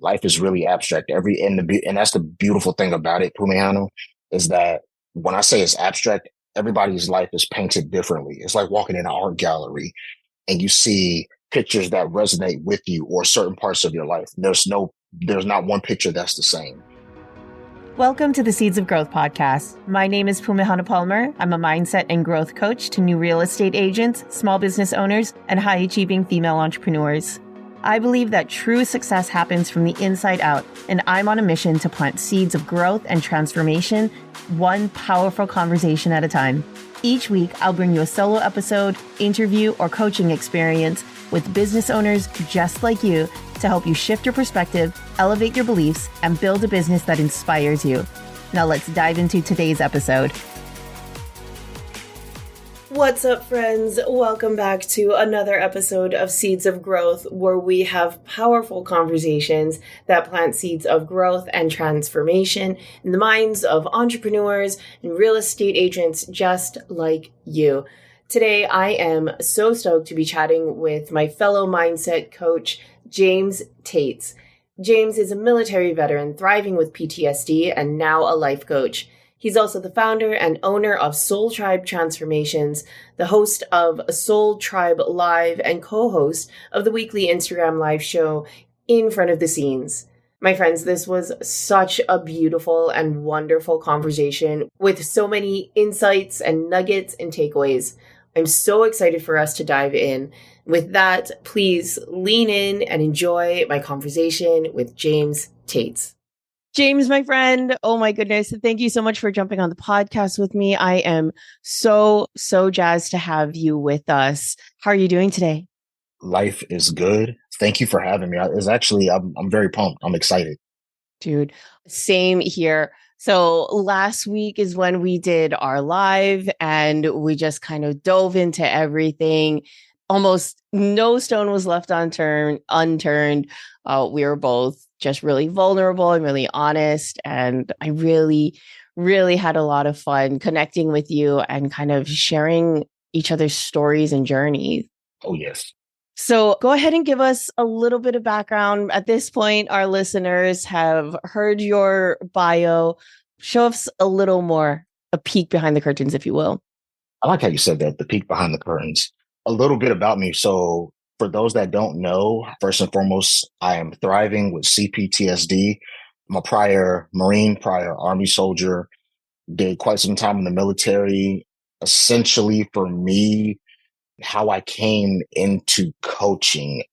life is really abstract. And that's the beautiful thing about it, Pumiano, is that when I say it's abstract, everybody's life is painted differently. It's like walking in an art gallery and you see pictures that resonate with you or certain parts of your life. There's not one picture that's the same. Welcome to the Seeds of Growth podcast. My name is Pumihana Palmer. I'm a mindset and growth coach to new real estate agents, small business owners, and high-achieving female entrepreneurs. I believe that true success happens from the inside out, and I'm on a mission to plant seeds of growth and transformation, one powerful conversation at a time. Each week, I'll bring you a solo episode, interview, or coaching experience with business owners just like you to help you shift your perspective, elevate your beliefs, and build a business that inspires you. Now let's dive into today's episode. What's up, friends? Welcome back to another episode of Seeds of Growth, where we have powerful conversations that plant seeds of growth and transformation in the minds of entrepreneurs and real estate agents just like you. Today, I am so stoked to be chatting with my fellow mindset coach, James Tates. James is a military veteran thriving with PTSD and now a life coach. He's also the founder and owner of Soul Tribe Transformations, the host of Soul Tribe Live, and co-host of the weekly Instagram live show, In Front of the Scenes. My friends, this was such a beautiful and wonderful conversation with so many insights and nuggets and takeaways. I'm so excited for us to dive in. With that, please lean in and enjoy my conversation with James Tates. James, my friend, oh my goodness. Thank you so much for jumping on the podcast with me. I am so jazzed to have you with us. How are you doing today? Life is good. Thank you for having me. I'm very pumped. I'm excited. Dude, same here. So last week is when we did our live and we just kind of dove into everything. Almost no stone was left unturned. We were both just really vulnerable and really honest. And I really had a lot of fun connecting with you and kind of sharing each other's stories and journeys. Oh, yes. So go ahead and give us a little bit of background. At this point, our listeners have heard your bio. Show us a little more, a peek behind the curtains, if you will. I like how you said that, the peek behind the curtains. A little bit about me. So for those that don't know, first and foremost, I am thriving with CPTSD. I'm a prior Marine, prior Army soldier, did quite some time in the military. Essentially, for me, how I came into coaching,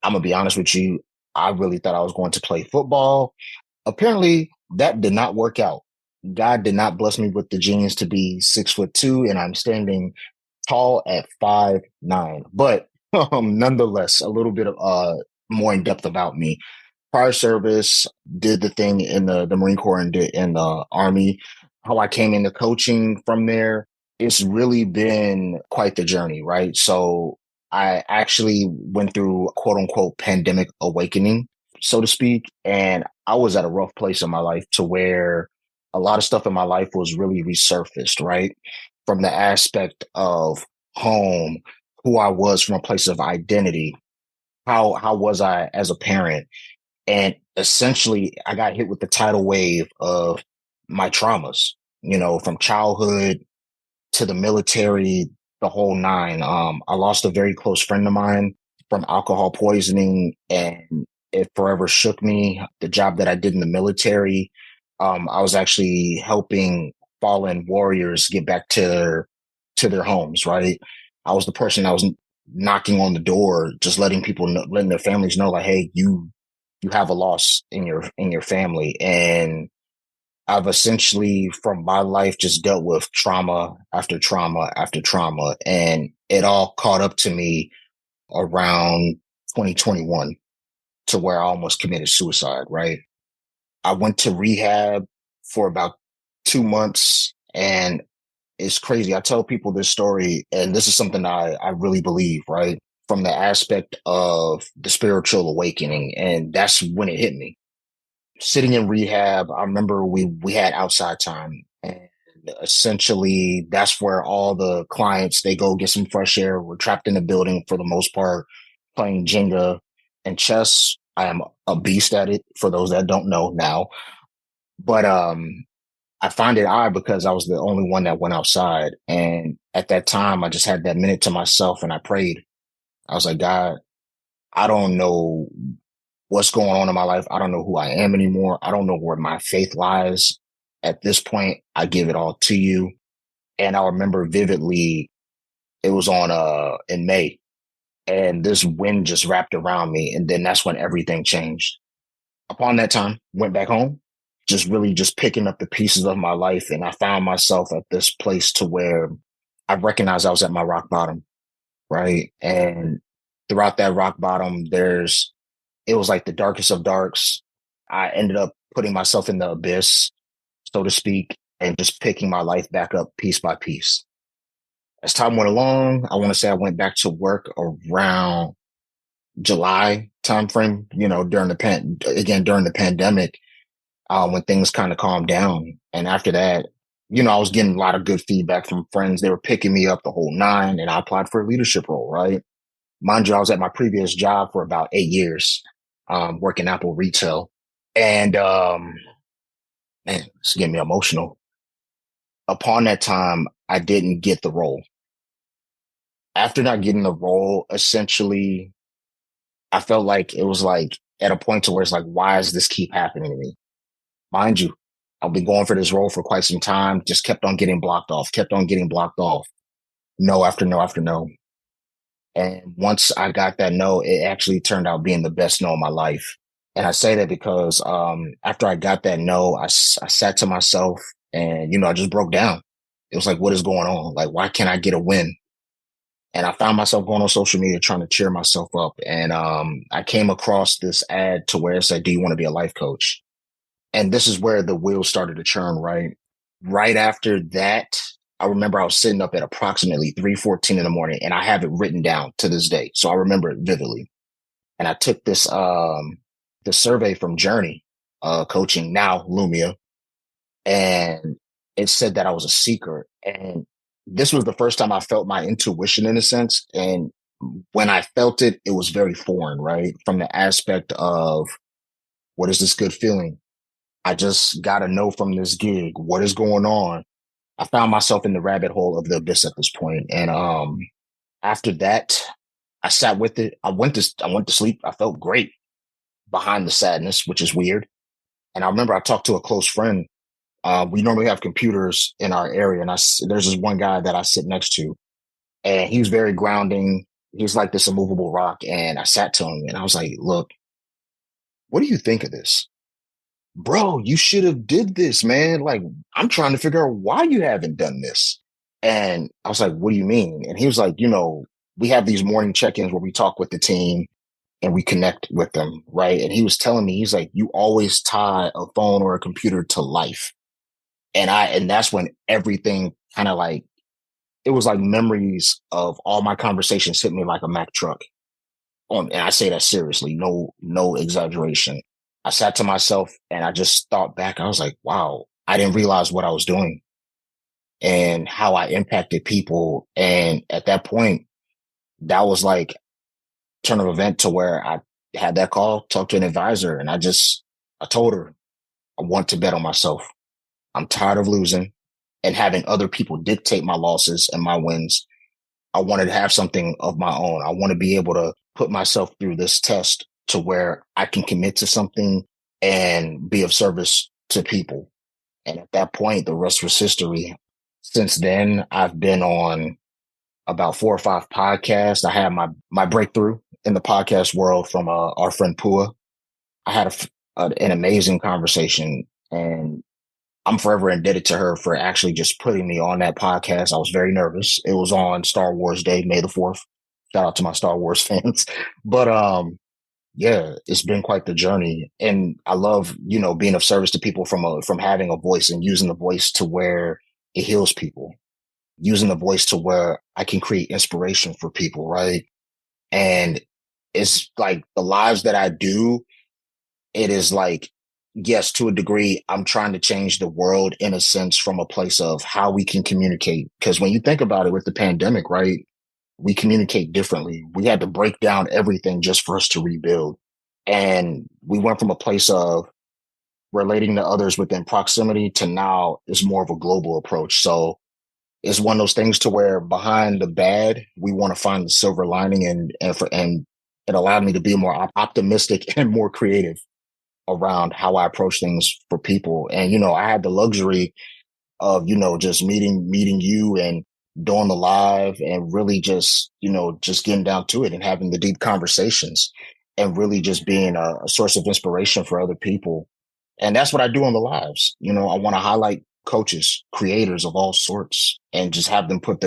I'm going to be honest with you, I really thought I was going to play football. Apparently, that did not work out. God did not bless me with the genes to be 6'2", and I'm standing tall at 5'9". But nonetheless, a little bit of more in depth about me. Prior service, did the thing in the Marine Corps and did in the Army. How I came into coaching from there, it's really been quite the journey, right? So I actually went through quote unquote pandemic awakening, so to speak. And I was at a rough place in my life to where a lot of stuff in my life was really resurfaced, right? From the aspect of home, who I was from a place of identity, how was I as a parent? And essentially I got hit with the tidal wave of my traumas, from childhood to the military, the whole nine. I lost a very close friend of mine from alcohol poisoning, and it forever shook me. The job that I did in the military, I was actually helping fallen warriors get back to their homes, right? I was the person that was knocking on the door, just letting people know, letting their families know, like, hey, you have a loss in your family. And I've essentially, from my life, just dealt with trauma after trauma after trauma. And it all caught up to me around 2021 to where I almost committed suicide, right? I went to rehab for about 2 months, and it's crazy. I tell people this story, and this is something I really believe, right? From the aspect of the spiritual awakening. And that's when it hit me. Sitting in rehab, I remember we had outside time, and essentially that's where all the clients, they go get some fresh air. We're trapped in the building for the most part, playing Jenga and chess. I am a beast at it for those that don't know now. But I find it odd because I was the only one that went outside. And at that time, I just had that minute to myself and I prayed. I was like, God, I don't know what's going on in my life. I don't know who I am anymore. I don't know where my faith lies. At this point, I give it all to you. And I remember vividly, it was on in May, and this wind just wrapped around me. And then that's when everything changed. Upon that time, went back home, just really just picking up the pieces of my life. And I found myself at this place to where I recognized I was at my rock bottom, right? And throughout that rock bottom, it was like the darkest of darks. I ended up putting myself in the abyss, so to speak, and just picking my life back up piece by piece. As time went along, I want to say I went back to work around July timeframe, during the pandemic, when things kind of calmed down. And after that, I was getting a lot of good feedback from friends. They were picking me up the whole nine, and I applied for a leadership role, right? Mind you, I was at my previous job for about 8 years, working Apple retail. And man, it's getting me emotional. Upon that time, I didn't get the role. After not getting the role, essentially, I felt like it was like at a point to where it's like, why does this keep happening to me? Mind you, I've been going for this role for quite some time, just kept on getting blocked off, kept on getting blocked off. No after no after no. And once I got that no, it actually turned out being the best no of my life. And I say that because after I got that no, I sat to myself and, I just broke down. It was like, what is going on? Like, why can't I get a win? And I found myself going on social media trying to cheer myself up. And I came across this ad to where it said, do you want to be a life coach? And this is where the wheels started to churn, right? Right after that, I remember I was sitting up at approximately 3:14 in the morning, and I have it written down to this day. So I remember it vividly. And I took this survey from Journey, coaching, now Lumia, and it said that I was a seeker. And this was the first time I felt my intuition in a sense. And when I felt it, it was very foreign, right? From the aspect of, what is this good feeling? I just got to know from this gig, what is going on? I found myself in the rabbit hole of the abyss at this point. And after that, I sat with it. I went to sleep. I felt great behind the sadness, which is weird. And I remember I talked to a close friend. We normally have computers in our area, and there's this one guy that I sit next to, and he was very grounding. He's like this immovable rock. And I sat to him and I was like, look, what do you think of this? Bro, you should have did this, man. Like, I'm trying to figure out why you haven't done this. And I was like, what do you mean? And he was like, we have these morning check-ins where we talk with the team and we connect with them, right? And he was telling me, he's like, you always tie a phone or a computer to life. And that's when everything kind of like, it was like memories of all my conversations hit me like a Mack truck. And I say that seriously, no exaggeration. I sat to myself and I just thought back. I was like, wow, I didn't realize what I was doing and how I impacted people. And at that point, that was like turn of event to where I had that call, talked to an advisor, and I told her, I want to bet on myself. I'm tired of losing and having other people dictate my losses and my wins. I wanted to have something of my own. I want to be able to put myself through this test to where I can commit to something and be of service to people. And at that point, the rest was history. Since then, I've been on about 4 or 5 podcasts. I had my breakthrough in the podcast world from our friend Pua. I had an amazing conversation, and I'm forever indebted to her for actually just putting me on that podcast. I was very nervous. It was on Star Wars Day, May the 4th. Shout out to my Star Wars fans. But yeah, it's been quite the journey. And I love, being of service to people from having a voice and using the voice to where it heals people, using the voice to where I can create inspiration for people, right? And it's like the lives that I do, it is like, yes, to a degree, I'm trying to change the world in a sense from a place of how we can communicate. Because when you think about it with the pandemic, right, we communicate differently. We had to break down everything just for us to rebuild. And we went from a place of relating to others within proximity to now is more of a global approach. So it's one of those things to where behind the bad, we want to find the silver lining, and it allowed me to be more optimistic and more creative around how I approach things for people. And, I had the luxury of, just meeting you and doing the live and really just, just getting down to it and having the deep conversations and really just being a source of inspiration for other people. And that's what I do on the lives. I want to highlight coaches, creators of all sorts, and just have them put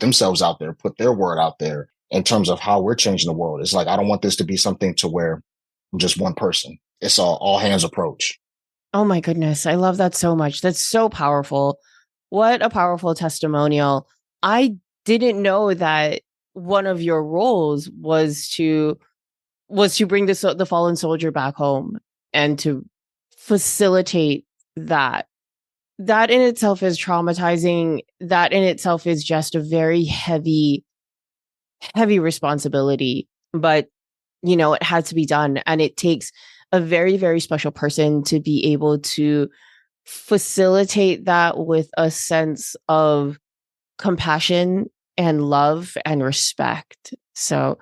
themselves out there, put their word out there in terms of how we're changing the world. It's like, I don't want this to be something to where I'm just one person. It's all hands approach. Oh my goodness. I love that so much. That's so powerful. What a powerful testimonial. I didn't know that one of your roles was to bring the fallen soldier back home and to facilitate that. That in itself is traumatizing. That in itself is just a very heavy responsibility. But it had to be done. And it takes a very, very special person to be able to facilitate that with a sense of compassion and love and respect. So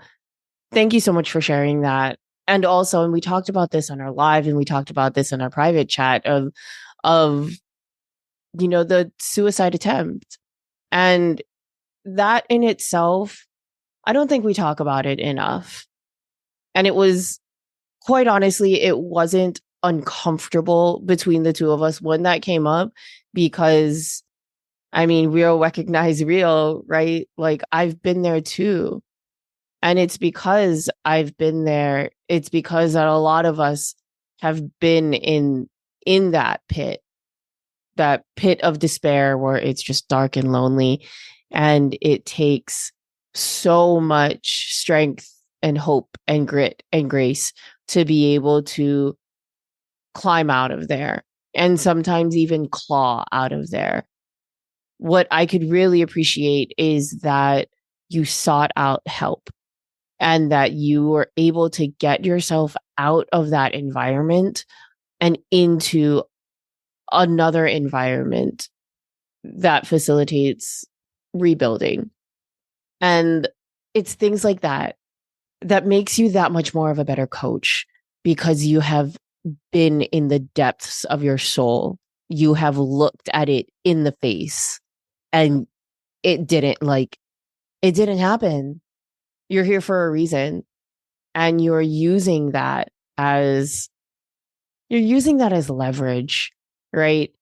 thank you so much for sharing that. And also, and we talked about this on our live and we talked about this in our private chat of the suicide attempt. And that in itself, I don't think we talk about it enough. And it was, quite honestly, it wasn't uncomfortable between the two of us when that came up, because I mean, real recognize real, right? Like I've been there too. And it's because I've been there. It's because that a lot of us have been in that pit of despair where it's just dark and lonely. And it takes so much strength and hope and grit and grace to be able to climb out of there and sometimes even claw out of there. What I could really appreciate is that you sought out help and that you were able to get yourself out of that environment and into another environment that facilitates rebuilding. And it's things like that that makes you that much more of a better coach, because you have been in the depths of your soul. You have looked at it in the face and it didn't happen. You're here for a reason, and as you're using that as leverage, right?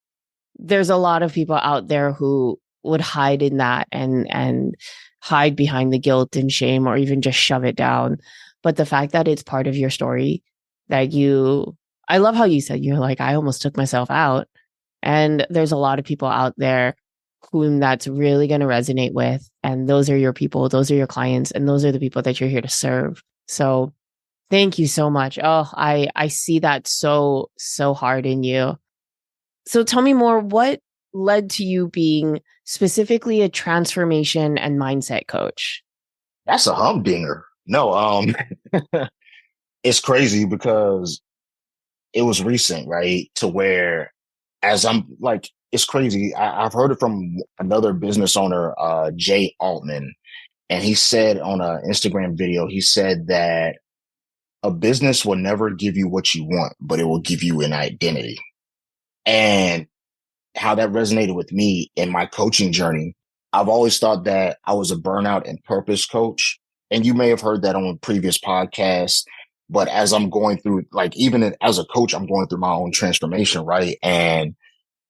There's a lot of people out there who would hide in that and hide behind the guilt and shame or even just shove it down. But the fact that it's part of your story, that I love how you said you're like, I almost took myself out. And there's a lot of people out there whom that's really going to resonate with. And those are your people, those are your clients, and those are the people that you're here to serve. So thank you so much. Oh, I see that so hard in you. So tell me more, what led to you being specifically a transformation and mindset coach? That's a humdinger. No, it's crazy because it was recent, right? To where, as I'm like, it's crazy. I've heard it from another business owner, Jay Altman, and he said on an Instagram video, he said that a business will never give you what you want, but it will give you an identity. And how that resonated with me in my coaching journey, I've always thought that I was a burnout and purpose coach. And you may have heard that on previous podcasts. But as I'm going through, like, even as a coach, I'm going through my own transformation, right? And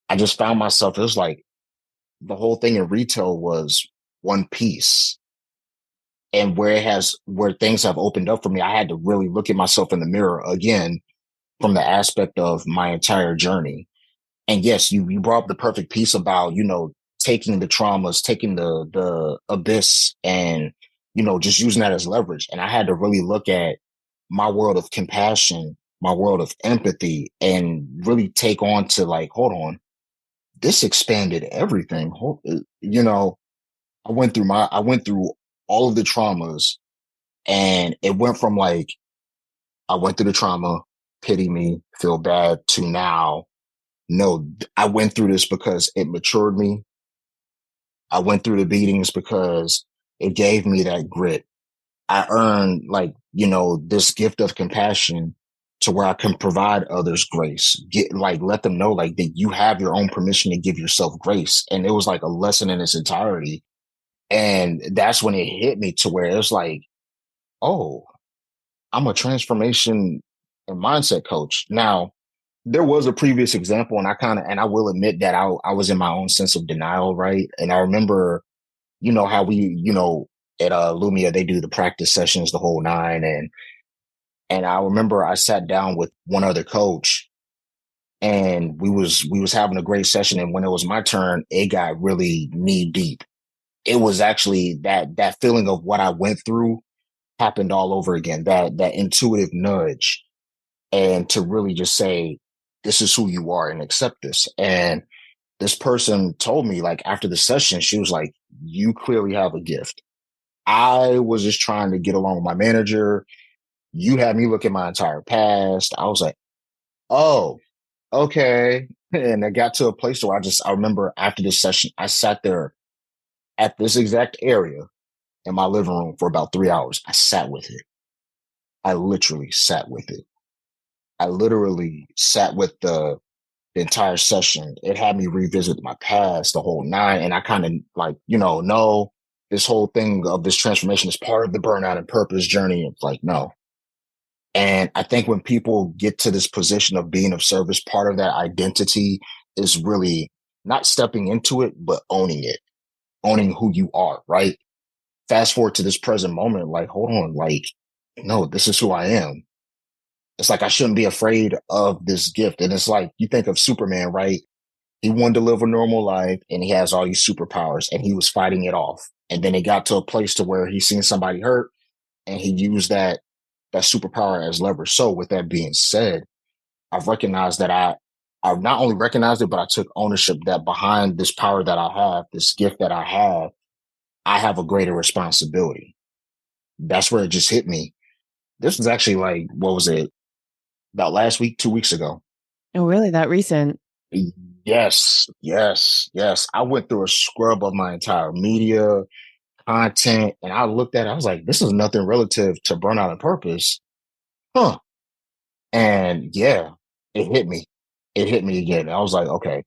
I just found myself, it was like the whole thing in retail was one piece. And where things have opened up for me, I had to really look at myself in the mirror again from the aspect of my entire journey. And yes, you brought up the perfect piece about, taking the traumas, taking the abyss and, just using that as leverage. And I had to really look at my world of compassion, my world of empathy, and really take on to like, hold on, this expanded everything. I went through all of the traumas, and it went from like I went through the trauma, pity me, feel bad, to now, no, I went through this because it matured me. I went through the beatings because it gave me that grit. I earned, like, this gift of compassion to where I can provide others grace. Let them know like that you have your own permission to give yourself grace. And it was like a lesson in its entirety. And that's when it hit me to where it was like, oh, I'm a transformation and mindset coach. Now, there was a previous example, and I will admit that I was in my own sense of denial, right? And I remember, how at Lumia, they do the practice sessions, the whole nine. And I remember I sat down with one other coach, and we was having a great session. And when it was my turn, it got really knee deep. It was actually that feeling of what I went through happened all over again, that intuitive nudge, and to really just say, this is who you are and accept this. And this person told me, like, after the session, she was like, you clearly have a gift. I was just trying to get along with my manager. You had me look at my entire past. I was like, oh, okay. And I got to a place where I remember after this session, I sat there at this exact area in my living room for about 3 hours. I sat with it. I literally sat with it. I literally sat with the entire session. It had me revisit my past, the whole nine. And I kind of like, no, this whole thing of this transformation is part of the burnout and purpose journey. It's like, no. And I think when people get to this position of being of service, part of that identity is really not stepping into it, but owning it, owning who you are, right? Fast forward to this present moment, like, hold on, like, no, this is who I am. It's like I shouldn't be afraid of this gift. And it's like you think of Superman, right? He wanted to live a normal life and he has all these superpowers and he was fighting it off. And then it got to a place to where he seen somebody hurt and he used that superpower as leverage. So with that being said, I've recognized that I've not only recognized it, but I took ownership that behind this power that I have, this gift that I have a greater responsibility. That's where it just hit me. This was actually like, what was it? About last week, 2 weeks ago. Oh, really? That recent? Yes, yes, yes. I went through a scrub of my entire media content and I looked at it. I was like, this is nothing relative to burnout and purpose. Huh. And yeah, it hit me. It hit me again. I was like, okay,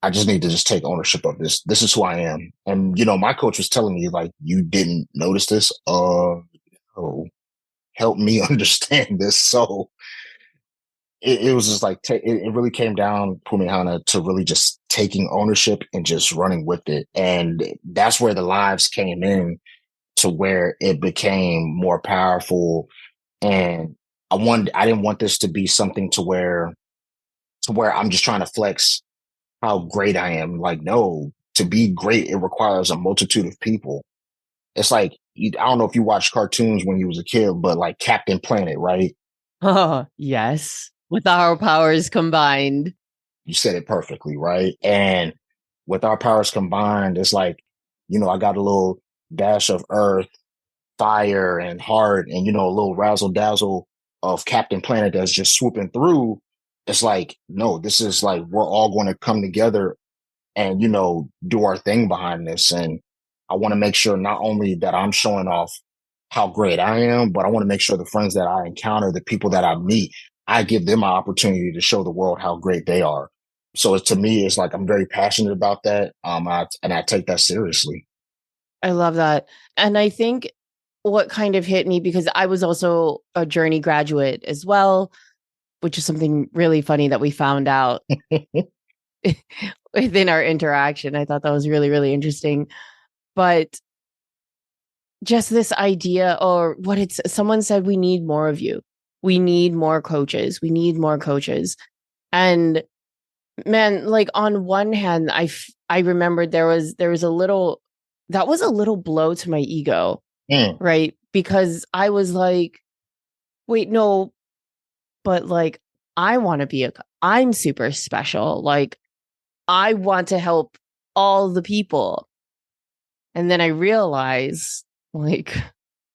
I just need to just take ownership of this. This is who I am. And, my coach was telling me, like, you didn't notice this? Oh, help me understand this. So it was just like, it really came down, Pumihana, to really just taking ownership and just running with it. And that's where the lives came in to where it became more powerful. And I didn't want this to be something to where I'm just trying to flex how great I am. Like, no, to be great, it requires a multitude of people. It's like, I don't know if you watched cartoons when you was a kid, but like Captain Planet, right? Oh, yes. With our powers combined. You said it perfectly, right? And with our powers combined, it's like, I got a little dash of earth, fire, and heart, and, a little razzle dazzle of Captain Planet that's just swooping through. It's like, no, this is like, we're all going to come together and, do our thing behind this. And I want to make sure not only that I'm showing off how great I am, but I want to make sure the friends that I encounter, the people that I meet, I give them an opportunity to show the world how great they are. So to me, it's like I'm very passionate about that. And I take that seriously. I love that. And I think what kind of hit me, because I was also a Journey graduate as well, which is something really funny that we found out within our interaction. I thought that was really, really interesting. But just this idea, or someone said, we need more of you. We need more coaches. We need more coaches. And man, like on one hand, I remembered there was that was a little blow to my ego, right? Because I was like, wait, no, but like, I want to I'm super special. Like, I want to help all the people. And then I realized, like, of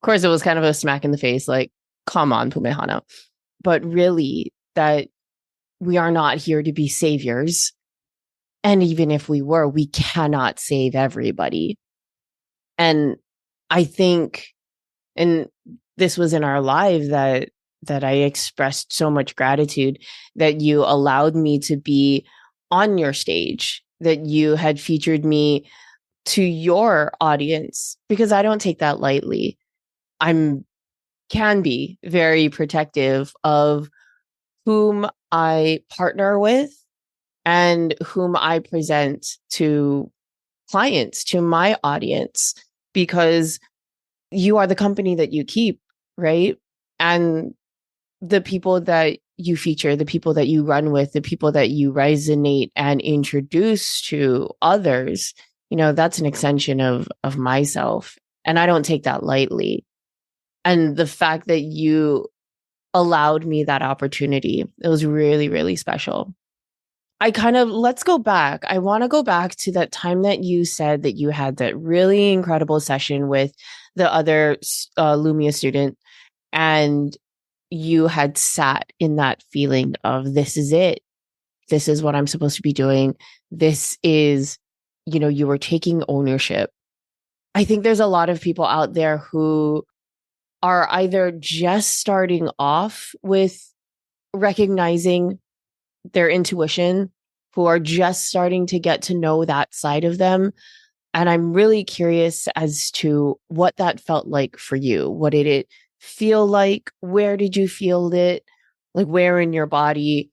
course, it was kind of a smack in the face, like, come on, Pumehana. but really that we are not here to be saviors. And even if we were, we cannot save everybody. And I think, and this was in our live that I expressed so much gratitude that you allowed me to be on your stage, that you had featured me to your audience, because I don't take that lightly. I'm can be very protective of whom I partner with and whom I present to clients, to my audience, because you are the company that you keep, right? And the people that you feature, the people that you run with, the people that you resonate and introduce to others, that's an extension of myself. And I don't take that lightly. And the fact that you allowed me that opportunity, it was really, really special. Let's go back. I want to go back to that time that you said that you had that really incredible session with the other Lumia student, and you had sat in that feeling of, this is it. This is what I'm supposed to be doing. This is, you were taking ownership. I think there's a lot of people out there who are either just starting off with recognizing their intuition, who are just starting to get to know that side of them. And I'm really curious as to what that felt like for you. What did it feel like? Where did you feel it? Like, where in your body?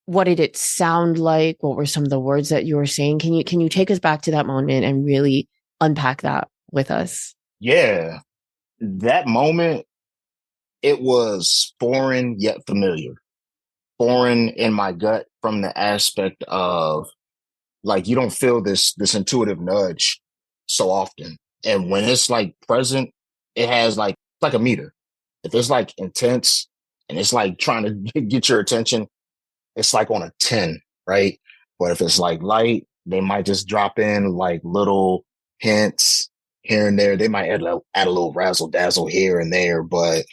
What did it sound like? What were some of the words that you were saying? Can you take us back to that moment and really unpack that with us? Yeah, that moment, it was foreign yet familiar. Foreign in my gut from the aspect of, like, you don't feel this intuitive nudge so often. And when it's like present, it has like a meter. If it's like intense and it's like trying to get your attention, it's like on a 10, right? But if it's like light, they might just drop in like little hints here and there. They might add a little razzle dazzle here and there. But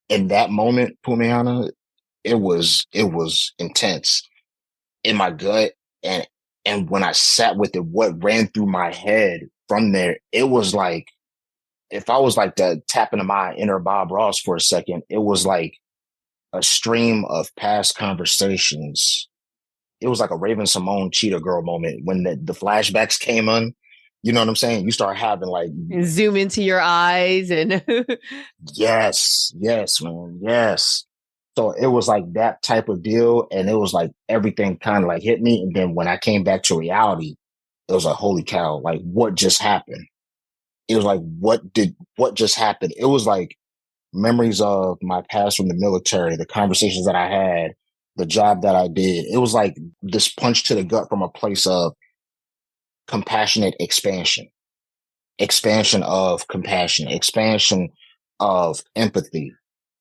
in that moment, Pumiana, it was intense in my gut. And when I sat with it, what ran through my head from there, it was like, if I was like that tapping into my inner Bob Ross for a second, it was like a stream of past conversations. It was like a Raven Simone Cheetah Girl moment when the flashbacks came on. You know what I'm saying? You start having like, And zoom into your eyes and yes, yes, man, yes. So it was like that type of deal. And it was like everything kind of like hit me. And then when I came back to reality, it was like, holy cow, like what just happened? It was like, what just happened? It was like memories of my past from the military, the conversations that I had, the job that I did. It was like this punch to the gut from a place of compassionate expansion, expansion of compassion, expansion of empathy.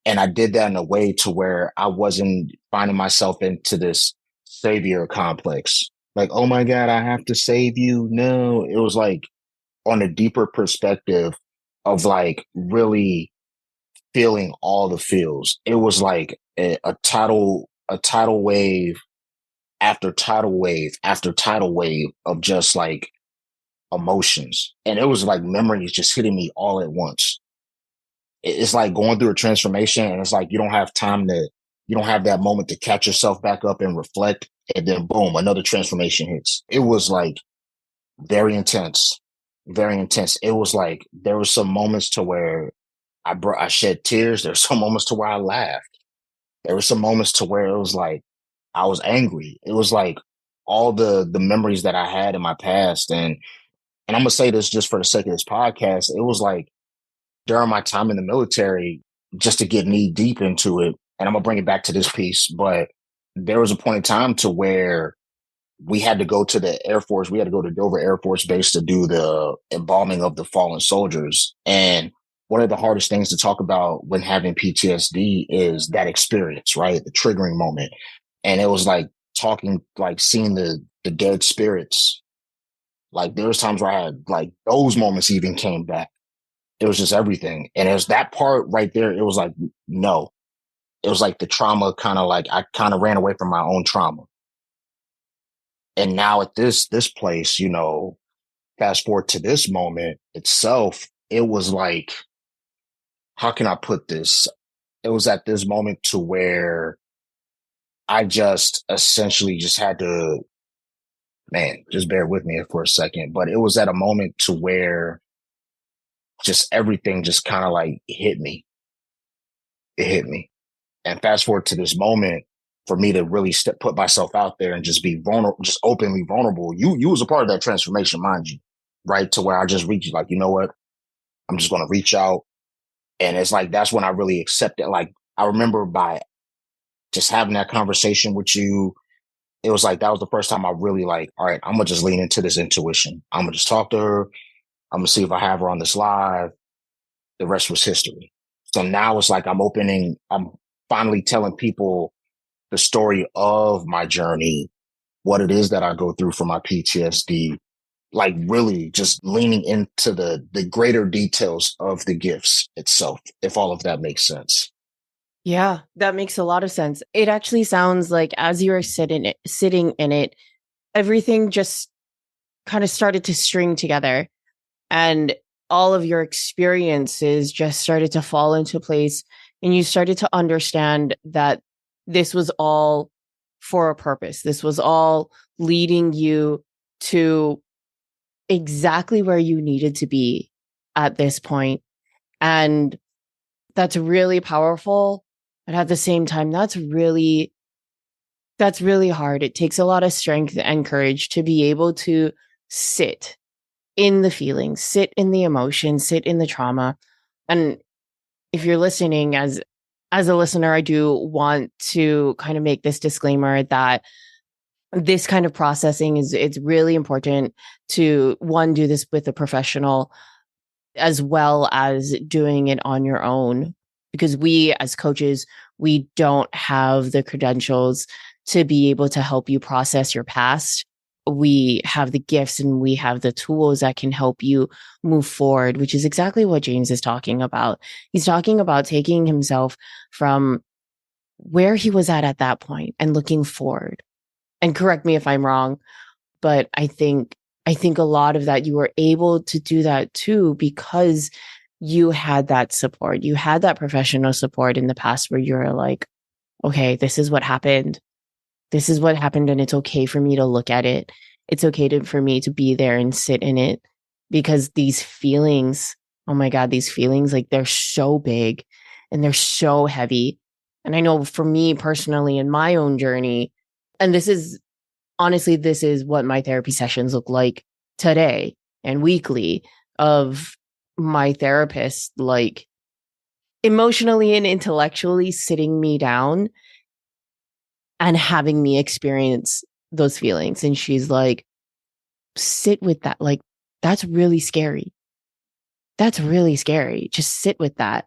And I did that in a way to where I wasn't finding myself into this savior complex. Like, oh my God, I have to save you. No, it was like on a deeper perspective of like really feeling all the feels. It was like a tidal wave after tidal wave after tidal wave of just like emotions. And it was like memories just hitting me all at once. It's like going through a transformation, and it's like you don't have that moment to catch yourself back up and reflect. And then boom, another transformation hits. It was like very intense, very intense. It was like there were some moments to where I shed tears. There's some moments to where I laughed. There were some moments to where it was like I was angry. It was like all the memories that I had in my past. And I'm gonna say this just for the sake of this podcast. It was like during my time in the military, just to get knee deep into it, and I'm gonna bring it back to this piece, but there was a point in time to where we had to go to the Air Force. We had to go to Dover Air Force Base to do the embalming of the fallen soldiers. And one of the hardest things to talk about when having PTSD is that experience, right? The triggering moment. And it was like talking, like seeing the dead spirits. Like there was times where I had like those moments even came back. It was just everything. And it was that part right there. It was like, no, it was like the trauma kind of like I kind of ran away from my own trauma. And now at this place, fast forward to this moment itself, it was like, how can I put this? It was at this moment to where I just essentially just had to, man, just bear with me for a second. But it was at a moment to where just everything just kind of like hit me. It hit me. And fast forward to this moment for me to really put myself out there and just be vulnerable, just openly vulnerable. You was a part of that transformation, mind you, right? To where I just reached like, you know what? I'm just going to reach out. And it's like, that's when I really accepted. Like, I remember by just having that conversation with you, it was like, that was the first time I really like, all right, I'm going to just lean into this intuition. I'm going to just talk to her. I'm going to see if I have her on this live. The rest was history. So now it's like I'm finally telling people the story of my journey, what it is that I go through for my PTSD, like really just leaning into the greater details of the gifts itself, if all of that makes sense. Yeah, that makes a lot of sense. It actually sounds like as you were sitting in it, everything just kind of started to string together, and all of your experiences just started to fall into place, and you started to understand that this was all for a purpose. This was all leading you to exactly where you needed to be at this point. And that's really powerful. But at the same time, that's really hard. It takes a lot of strength and courage to be able to sit in the feelings, sit in the emotion, sit in the trauma. And if you're listening as a listener, I do want to kind of make this disclaimer that this kind of processing it's really important to one do this with a professional as well as doing it on your own, because we as coaches, we don't have the credentials to be able to help you process your past. We have the gifts and we have the tools that can help you move forward, which is exactly what James is talking about. He's talking about taking himself from where he was at that point and looking forward. And correct me if I'm wrong, but I think a lot of that you were able to do that too because you had that support. You had that professional support in the past where you're like, okay, this is what happened. This is what happened, and it's okay for me to look at it. It's okay for me to be there and sit in it, because these feelings, oh my God, these feelings, like they're so big and they're so heavy. And I know for me personally in my own journey, and this is honestly, this is what my therapy sessions look like today and weekly, of my therapist, like emotionally and intellectually sitting me down and having me experience those feelings. And she's like, sit with that. Like, that's really scary. That's really scary. Just sit with that.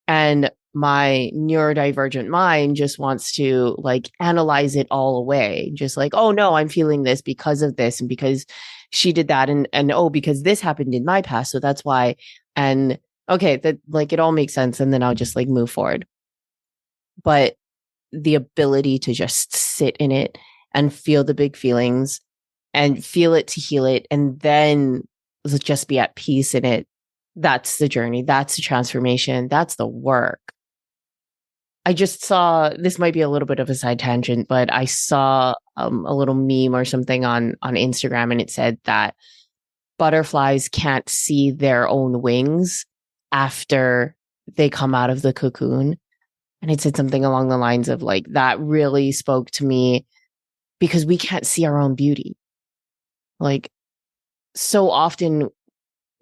And my neurodivergent mind just wants to like analyze it all away. Just like, oh no, I'm feeling this because of this and because she did that. And oh, because this happened in my past. So that's why. And okay, that like it all makes sense. And then I'll just like move forward. But the ability to just sit in it and feel the big feelings and feel it to heal it, and then just be at peace in it. That's the journey. That's the transformation. That's the work. I just saw, this might be a little bit of a side tangent, but I saw a little meme or something on Instagram, and it said that butterflies can't see their own wings after they come out of the cocoon. And it said something along the lines of like, that really spoke to me, because we can't see our own beauty. Like, so often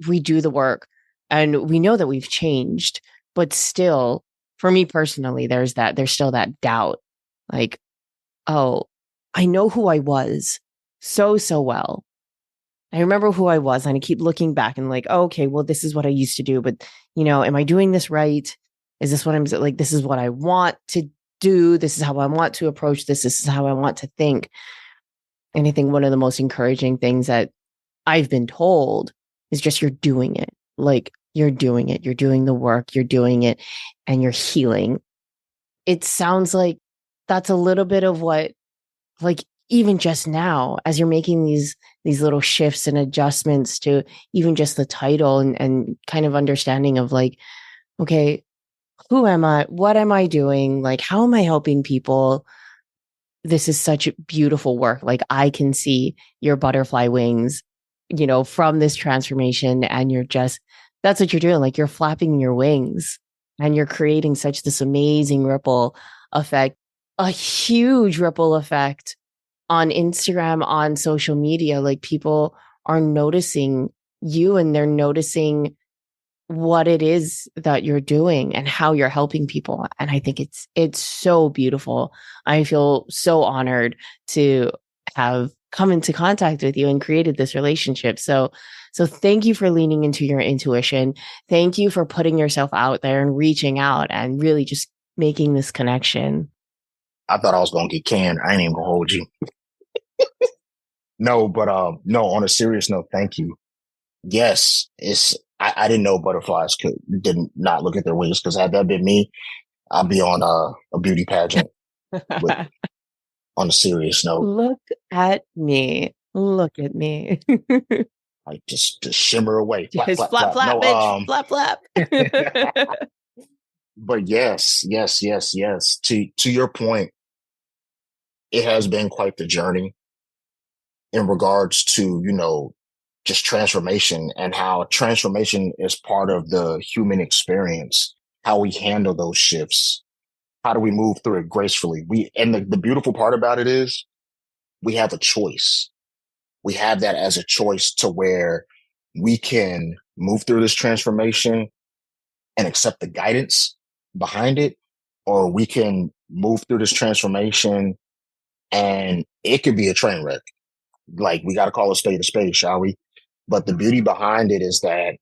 we do the work and we know that we've changed, but still, for me personally, there's still that doubt. Like, oh, I know who I was so well. I remember who I was, and I keep looking back and like, oh, okay, well, this is what I used to do, but am I doing this right? Is this what I'm like? This is what I want to do. This is how I want to approach this. This is how I want to think. And I think one of the most encouraging things that I've been told is just you're doing it. Like, you're doing it. You're doing the work. You're doing it, and you're healing. it sounds like that's a little bit of what, like, even just now, as you're making these little shifts and adjustments to even just the title and kind of understanding of like, okay, who am I? What am I doing? Like, how am I helping people? This is such beautiful work. Like, I can see your butterfly wings, from this transformation. And that's what you're doing. Like, you're flapping your wings and you're creating such this amazing ripple effect, a huge ripple effect on Instagram, on social media. Like, people are noticing you and they're noticing what it is that you're doing and how you're helping people. And I think it's so beautiful. I feel so honored to have come into contact with you and created this relationship. So thank you for leaning into your intuition. Thank you for putting yourself out there and reaching out and really just making this connection. I thought I was gonna get canned. I ain't even gonna hold you. No, but no, on a serious note, thank you. Yes, I didn't know butterflies didn't not look at their wings, because had that been me, I'd be on a beauty pageant with on a serious note. Look at me. Look at me. Like just shimmer away. Flap, Just flap, flap, flap. flap, No, bitch. Flap, flap. but yes, yes, yes, yes. To your point, it has been quite the journey in regards to, just transformation, and how transformation is part of the human experience, how we handle those shifts. How do we move through it gracefully? And the beautiful part about it is we have a choice. We have that as a choice, to where we can move through this transformation and accept the guidance behind it, or we can move through this transformation and it could be a train wreck. Like, we got to call a spade, shall we? But the beauty behind it is that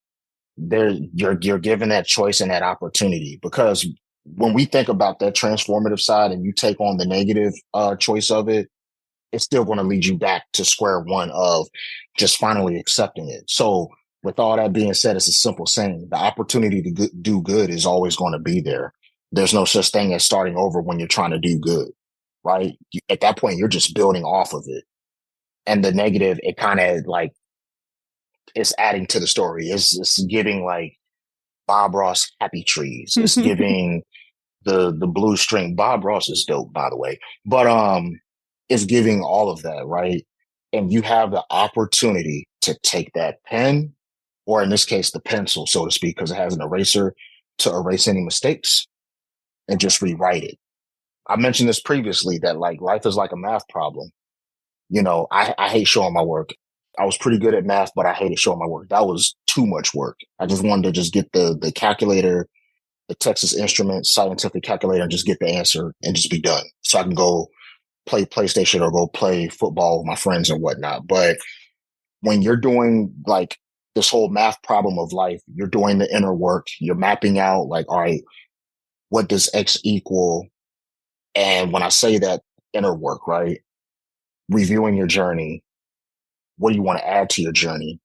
you're given that choice and that opportunity, because when we think about that transformative side and you take on the negative choice of it, it's still going to lead you back to square one of just finally accepting it. So with all that being said, it's a simple saying: the opportunity to do good is always going to be there. There's no such thing as starting over when you're trying to do good, right? At that point, you're just building off of it. And the negative, it kind of like, it's adding to the story. It's giving like Bob Ross happy trees. It's giving the blue string. Bob Ross is dope, by the way. But it's giving all of that, right? And you have the opportunity to take that pen, or in this case, the pencil, so to speak, because it has an eraser, to erase any mistakes and just rewrite it. I mentioned this previously, that like life is like a math problem. I hate showing my work. I was pretty good at math, but I hated showing my work. That was too much work. I just wanted to just get the calculator, the Texas Instruments scientific calculator, and just get the answer and just be done, so I can go play PlayStation or go play football with my friends and whatnot. But when you're doing like this whole math problem of life, you're doing the inner work, you're mapping out like, all right, what does X equal? And when I say that inner work, right, reviewing your journey, what do you want to add to your journey?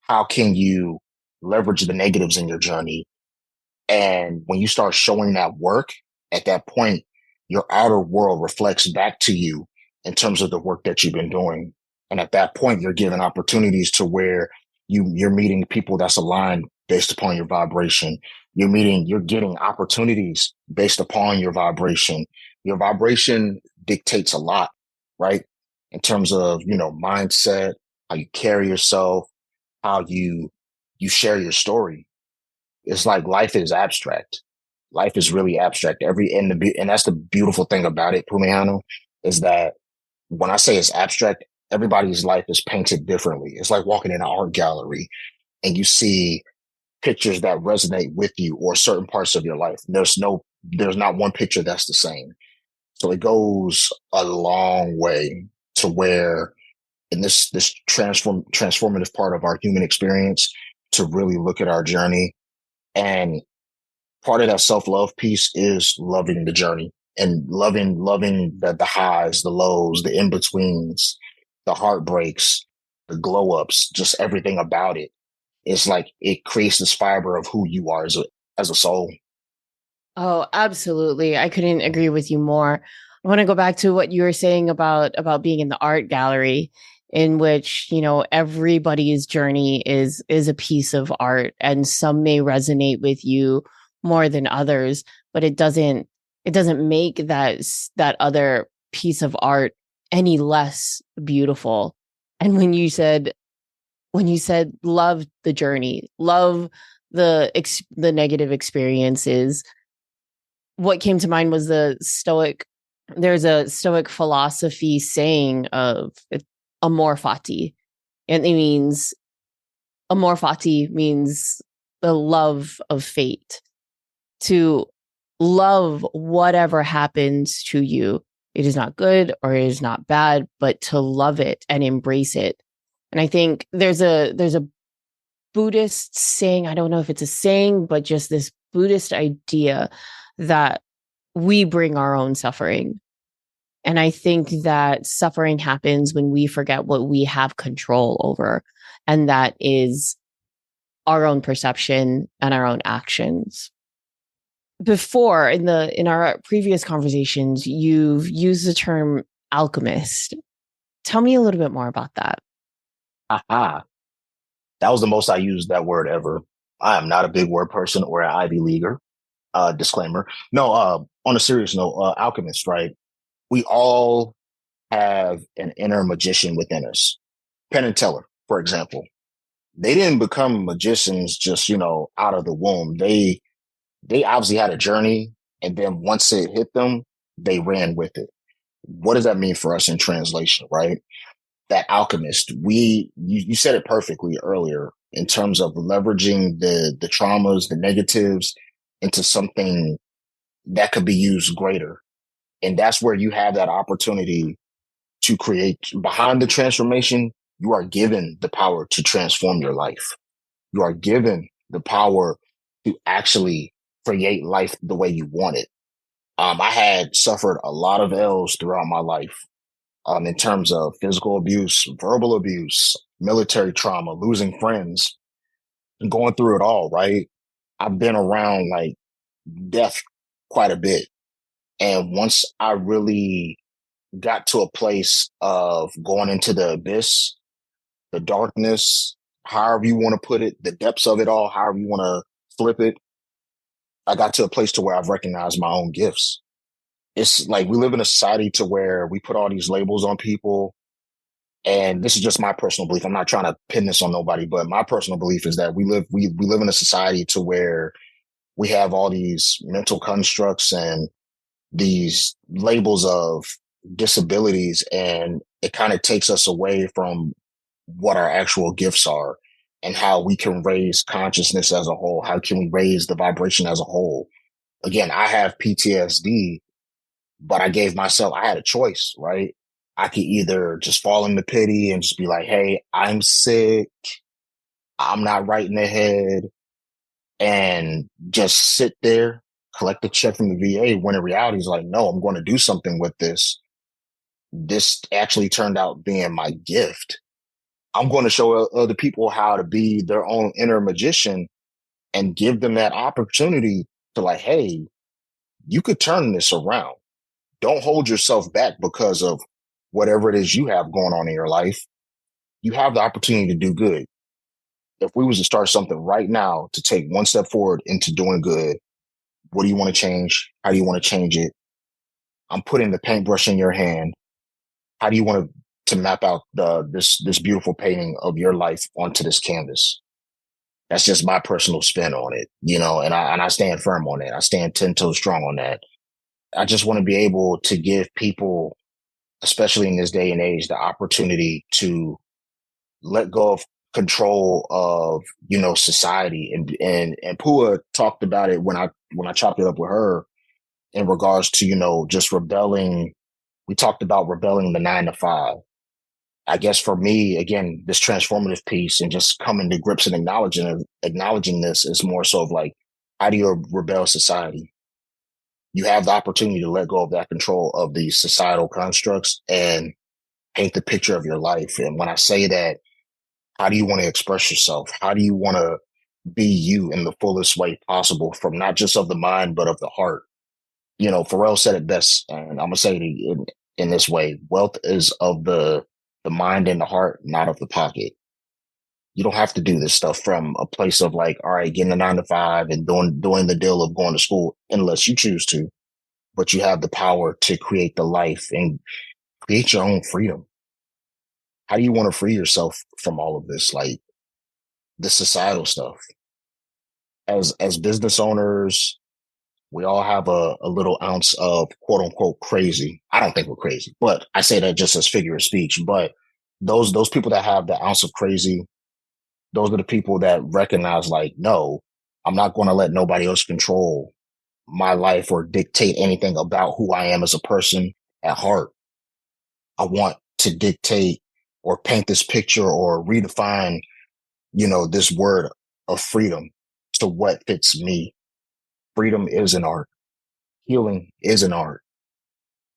How can you leverage the negatives in your journey? And when you start showing that work, at that point, your outer world reflects back to you in terms of the work that you've been doing. And at that point, you're given opportunities to where you're meeting people that's aligned based upon your vibration. You're getting opportunities based upon your vibration. Your vibration dictates a lot, right? In terms of, mindset, how you carry yourself, how you share your story. It's like life is abstract. Life is really abstract. And that's the beautiful thing about it, Pumiano, is that when I say it's abstract, everybody's life is painted differently. It's like walking in an art gallery and you see pictures that resonate with you, or certain parts of your life. There's not one picture that's the same. So it goes a long way to where, in this transformative part of our human experience, to really look at our journey. And part of that self-love piece is loving the journey, and loving the highs, the lows, the in-betweens, the heartbreaks, the glow ups, just everything about it. It's like it creates this fiber of who you are as a soul. Oh, absolutely. I couldn't agree with you more. I want to go back to what you were saying about being in the art gallery, in which, everybody's journey is a piece of art, and some may resonate with you more than others, but it doesn't make that other piece of art any less beautiful. And when you said love the journey, love the negative experiences, what came to mind was there's a stoic philosophy saying of amor fati, and it means amor fati means the love of fate, to love whatever happens to you. It is not good or it is not bad, but to love it and embrace it. And I think there's a Buddhist saying, I don't know if it's a saying, but just this Buddhist idea that we bring our own suffering. And I think that suffering happens when we forget what we have control over, and that is our own perception and our own actions. Before, in our previous conversations, you've used the term alchemist. Tell me a little bit more about that. Aha. That was the most I used that word ever. I am not a big word person or an Ivy Leaguer. Disclaimer. No, on a serious note, alchemist, right? We all have an inner magician within us. Penn and Teller, for example, they didn't become magicians just, out of the womb. They obviously had a journey, and then once it hit them, they ran with it. What does that mean for us in translation, right? That alchemist, you said it perfectly earlier in terms of leveraging the traumas, the negatives into something that could be used greater. And that's where you have that opportunity to create behind the transformation. You are given the power to transform your life. You are given the power to actually create life the way you want it. I had suffered a lot of L's throughout my life, in terms of physical abuse, verbal abuse, military trauma, losing friends, and going through it all, right? I've been around like death quite a bit. And once I really got to a place of going into the abyss, the darkness, however you want to put it, the depths of it all, however you want to flip it, I got to a place to where I've recognized my own gifts. It's like we live in a society to where we put all these labels on people. And this is just my personal belief. I'm not trying to pin this on nobody, but my personal belief is that we live in a society to where we have all these mental constructs and these labels of disabilities, and it kind of takes us away from what our actual gifts are and how we can raise consciousness as a whole. How can we raise the vibration as a whole? Again, I have PTSD, but I had a choice, right? I could either just fall into pity and just be like, hey, I'm sick. I'm not right in the head, and just sit there, collect a check from the VA, when in reality is like, no, I'm going to do something with this. This actually turned out being my gift. I'm going to show other people how to be their own inner magician and give them that opportunity to like, hey, you could turn this around. Don't hold yourself back because of whatever it is you have going on in your life. You have the opportunity to do good. If we was to start something right now to take one step forward into doing good, what do you want to change? How do you want to change it? I'm putting the paintbrush in your hand. How do you want to map out this beautiful painting of your life onto this canvas? That's just my personal spin on it, and I stand firm on it. I stand 10 toes strong on that. I just want to be able to give people, especially in this day and age, the opportunity to let go of control of, society. And Pua talked about it when I chopped it up with her in regards to, just rebelling. We talked about rebelling the 9 to 5. I guess for me, again, this transformative piece and just coming to grips and acknowledging this is more so of like, how do you rebel society? You have the opportunity to let go of that control of these societal constructs and paint the picture of your life. And when I say that, how do you want to express yourself? How do you want to be you in the fullest way possible, from not just of the mind, but of the heart. Pharrell said it best, and I'm gonna say it in this way: wealth is of the mind and the heart, not of the pocket. You don't have to do this stuff from a place of like, all right, getting a 9 to 5 and doing the deal of going to school, unless you choose to. But you have the power to create the life and create your own freedom. How do you want to free yourself from all of this, like the societal stuff? As business owners, we all have a little ounce of quote unquote crazy. I don't think we're crazy, but I say that just as figure of speech. But those people that have the ounce of crazy, those are the people that recognize, like, no, I'm not going to let nobody else control my life or dictate anything about who I am as a person at heart. I want to dictate or paint this picture or redefine, this word of freedom to what fits me. Freedom is an art. Healing is an art.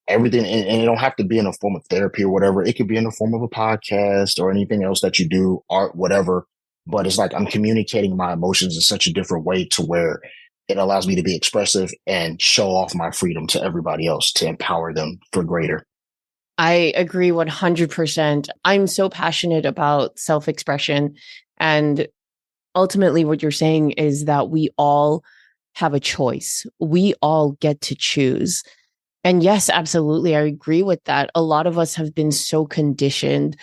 Everything, and it don't have to be in a form of therapy or whatever. It could be in the form of a podcast or anything else that you do, art, whatever. But it's like I'm communicating my emotions in such a different way to where it allows me to be expressive and show off my freedom to everybody else to empower them for greater. I agree 100%. I'm so passionate about self expression. And ultimately, what you're saying is that we all have a choice. We all get to choose. And yes, absolutely. I agree with that. A lot of us have been so conditioned,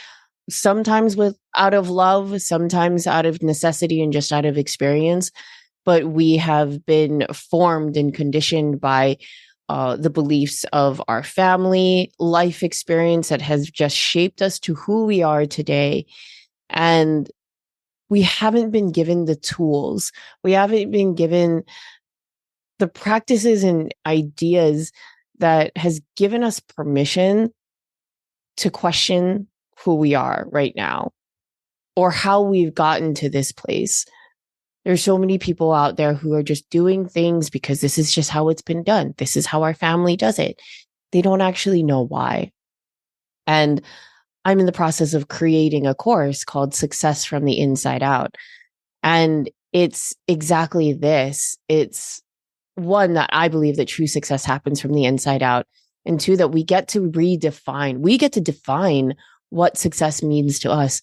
sometimes out of love, sometimes out of necessity and just out of experience. But we have been formed and conditioned by the beliefs of our family, life experience that has just shaped us to who we are today. And we haven't been given the tools. We haven't been given the practices and ideas that has given us permission to question who we are right now or how we've gotten to this place. There's so many people out there who are just doing things because this is just how it's been done. This is how our family does it. They don't actually know why. And I'm in the process of creating a course called Success from the Inside Out. And it's exactly this. It's one, that I believe that true success happens from the inside out. And two, that we get to define what success means to us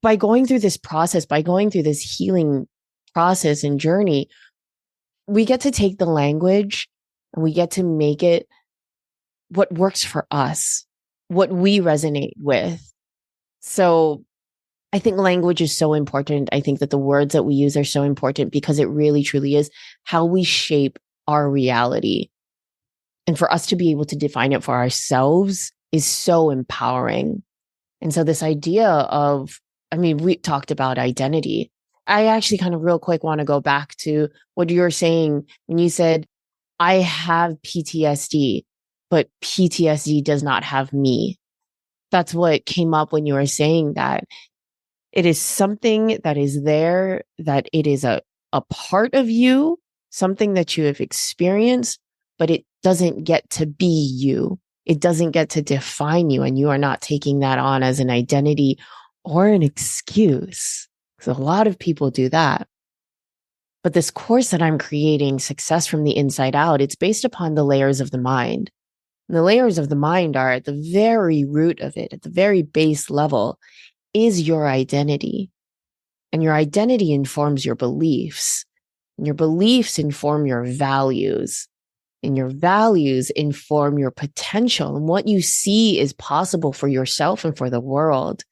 by going through this process, by going through this healing process and journey. We get to take the language and we get to make it what works for us, what we resonate with. So I think language is so important. I think that the words that we use are so important because it really truly is how we shape our reality. And for us to be able to define it for ourselves is so empowering. And so this idea of, we talked about identity. I actually kind of real quick want to go back to what you were saying when you said, I have PTSD, but PTSD does not have me. That's what came up when you were saying that. It is something that is there, that it is a part of you, something that you have experienced, but it doesn't get to be you. It doesn't get to define you. And you are not taking that on as an identity or an excuse. So a lot of people do that. But this course that I'm creating, Success from the Inside Out, it's based upon the layers of the mind. And the layers of the mind are at the very root of it, at the very base level, is your identity. And your identity informs your beliefs. And your beliefs inform your values. And your values inform your potential and what you see is possible for yourself and for the world.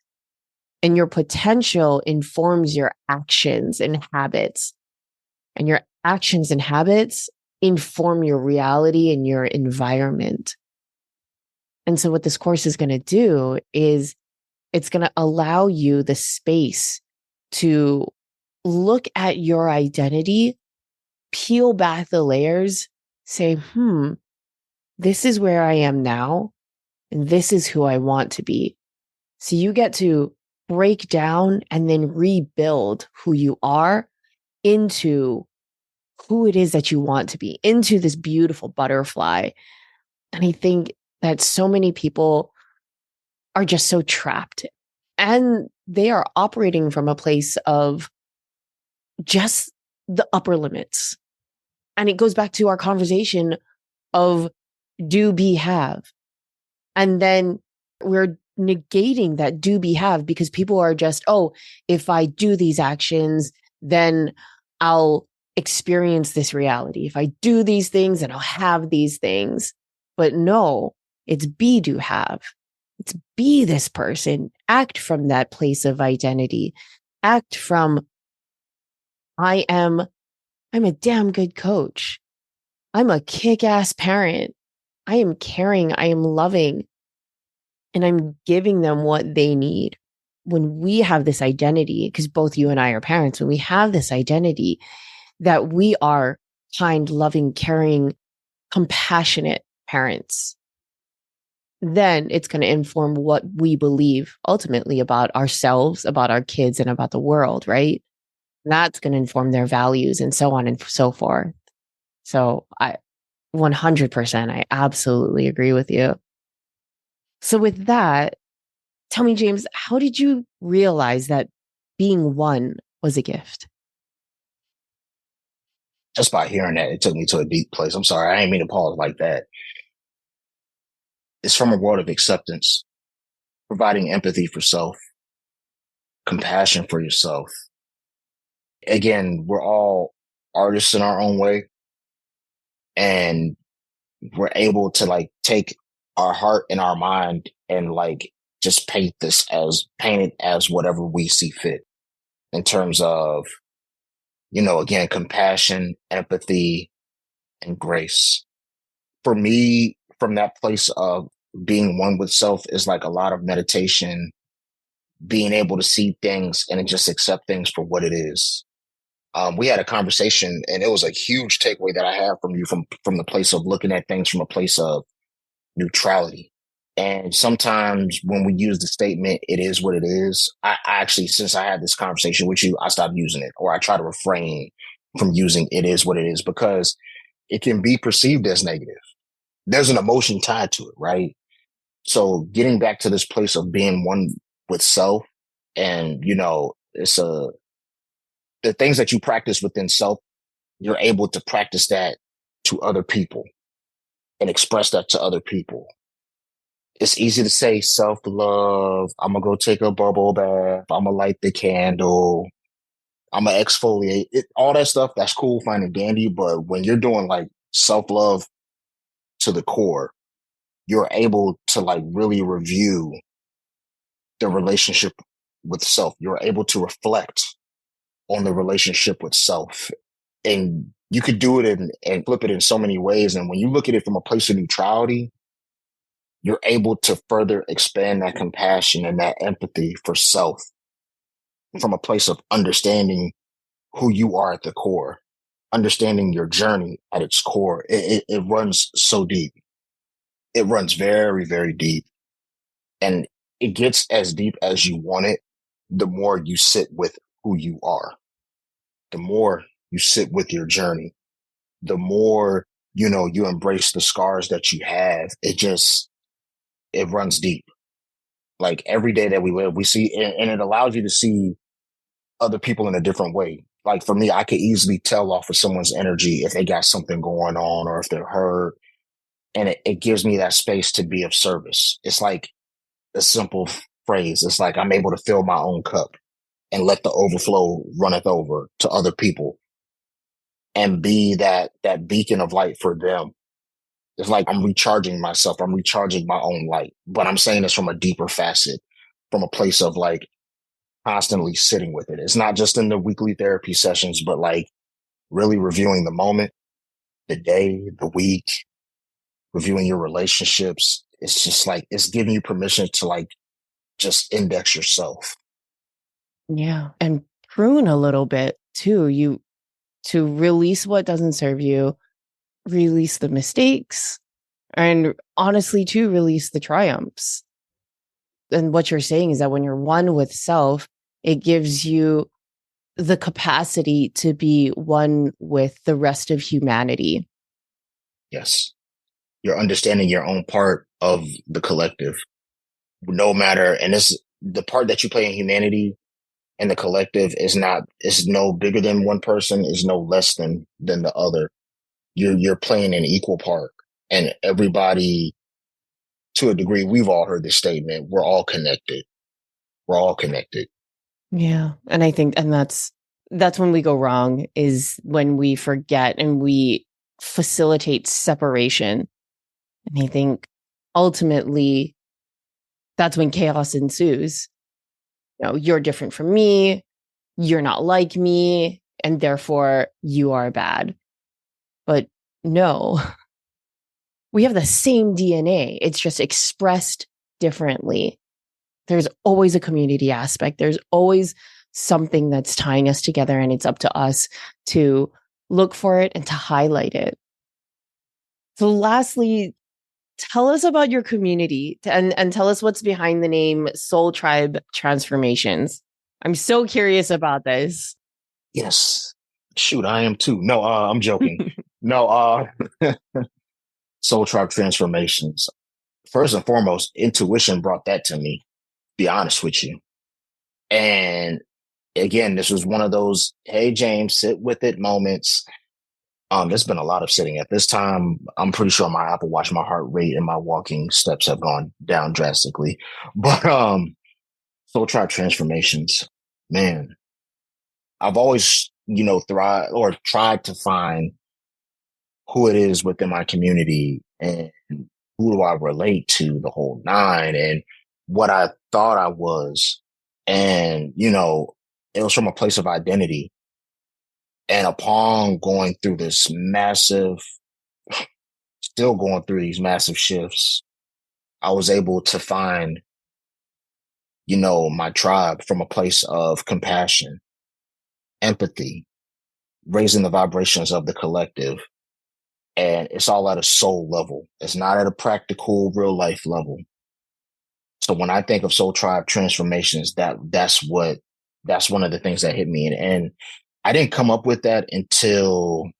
And your potential informs your actions and habits. And your actions and habits inform your reality and your environment. And so what this course is going to do is it's going to allow you the space to look at your identity, peel back the layers, say, this is where I am now, and this is who I want to be. So you get to break down and then rebuild who you are into who it is that you want to be, into this beautiful butterfly. And I think that so many people are just so trapped, and they are operating from a place of just the upper limits. And it goes back to our conversation of do, be, have. And then we're negating that do, be, have because people are just, oh, if I do these actions, then I'll experience this reality. If I do these things, then I'll have these things. But no, it's be, do, have. It's be this person, act from that place of identity, act from, I'm a damn good coach. I'm a kick-ass parent. I am caring. I am loving. And I'm giving them what they need. When we have this identity, because both you and I are parents, when we have this identity that we are kind, loving, caring, compassionate parents, then it's going to inform what we believe ultimately about ourselves, about our kids, and about the world, right? And that's going to inform their values and so on and so forth. So 100%, I absolutely agree with you. So with that, tell me, James, how did you realize that being one was a gift? Just by hearing that, it took me to a deep place. I'm sorry, I didn't mean to pause like that. It's from a world of acceptance, providing empathy for self, compassion for yourself. Again, we're all artists in our own way, and we're able to like take our heart and our mind and like just paint it as whatever we see fit in terms of, again, compassion, empathy, and grace. For me, from that place of being one with self is like a lot of meditation, being able to see things and just accept things for what it is. We had a conversation and it was a huge takeaway that I have from you from the place of looking at things from a place of neutrality. And sometimes when we use the statement, it is what it is. I actually, since I had this conversation with you, I stopped using it, or I try to refrain from using it is what it is, because it can be perceived as negative. There's an emotion tied to it, right? So getting back to this place of being one with self, and the things that you practice within self, you're able to practice that to other people and express that to other people. It's easy to say self love. I'm gonna go take a bubble bath. I'm gonna light the candle. I'm gonna exfoliate. All that stuff. That's cool, fine and dandy. But when you're doing like self love to the core, you're able to like really review the relationship with self. You're able to reflect on the relationship with self. And you could do it and flip it in so many ways. And when you look at it from a place of neutrality, you're able to further expand that compassion and that empathy for self from a place of understanding who you are at the core, understanding your journey at its core. It runs so deep. It runs very, very deep. And it gets as deep as you want it, the more you sit with who you are, the more you sit with your journey, the more, you embrace the scars that you have. It runs deep. Like every day that we live, we see, and it allows you to see other people in a different way. Like for me, I could easily tell off of someone's energy if they got something going on or if they're hurt. And it gives me that space to be of service. It's like a simple phrase. It's like I'm able to fill my own cup and let the overflow runneth over to other people and be that beacon of light for them. It's like I'm recharging myself. I'm recharging my own light, but I'm saying this from a deeper facet, from a place of like constantly sitting with it. It's not just in the weekly therapy sessions, but like really reviewing the moment, the day, the week, reviewing your relationships. It's just like, it's giving you permission to like just index yourself. Yeah. And prune a little bit too. To release what doesn't serve you, release the mistakes, and honestly, to release the triumphs. And what you're saying is that when you're one with self, it gives you the capacity to be one with the rest of humanity. Yes. You're understanding your own part of the collective, no matter, and it's the part that you play in humanity And the collective is no bigger than one person, is no less than the other. You're playing an equal part. And everybody, to a degree, we've all heard this statement, we're all connected. We're all connected. Yeah. And I think, and that's when we go wrong, is when we forget and we facilitate separation. And I think ultimately that's when chaos ensues. You're different from me, you're not like me, and therefore you are bad. But no, we have the same DNA. It's just expressed differently. There's always a community aspect. There's always something that's tying us together, and it's up to us to look for it and to highlight it. So lastly, tell us about your community and tell us what's behind the name Soul Tribe Transformations. I'm so curious about this. Yes. Shoot, I am too. No, I'm joking. No, Soul Tribe Transformations. First and foremost, intuition brought that to me, be honest with you. And again, this was one of those, hey, James, sit with it moments. There's been a lot of sitting at this time. I'm pretty sure my Apple Watch, my heart rate and my walking steps have gone down drastically. But Soul Tribe Transformations, man, I've always, thrive or tried to find who it is within my community and who do I relate to, the whole nine, and what I thought I was. And, it was from a place of identity. And upon going through this massive, still going through these massive shifts, I was able to find, my tribe from a place of compassion, empathy, raising the vibrations of the collective. And it's all at a soul level. It's not at a practical real life level. So when I think of Soul Tribe Transformations, that's one of the things that hit me. And I didn't come up with that until,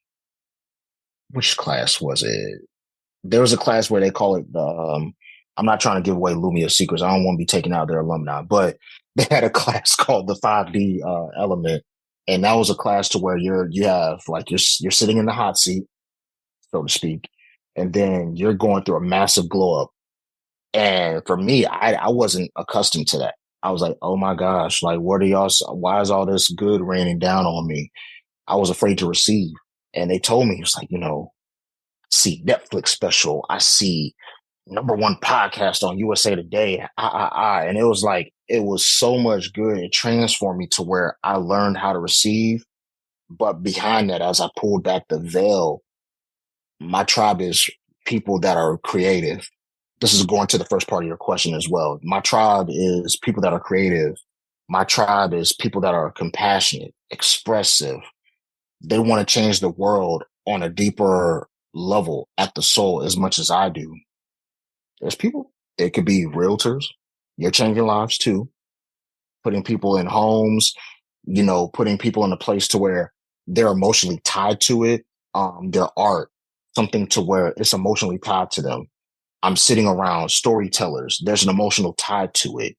which class was it? There was a class where they call it I'm not trying to give away Lumia secrets. I don't want to be taking out their alumni, but they had a class called the 5D element. And that was a class to where you have like, you're sitting in the hot seat, so to speak. And then you're going through a massive glow up. And for me, I wasn't accustomed to that. I was like, oh my gosh, like, why is all this good raining down on me? I was afraid to receive. And they told me, it's like, see Netflix special. I see number one podcast on USA Today. And it was like, it was so much good. It transformed me to where I learned how to receive. But behind that, as I pulled back the veil, my tribe is people that are creative. This is going to the first part of your question as well. My tribe is people that are creative. My tribe is people that are compassionate, expressive. They want to change the world on a deeper level at the soul as much as I do. There's people, they could be realtors. You're changing lives too, putting people in homes, putting people in a place to where they're emotionally tied to it. Their art, something to where it's emotionally tied to them. I'm sitting around storytellers. There's an emotional tie to it.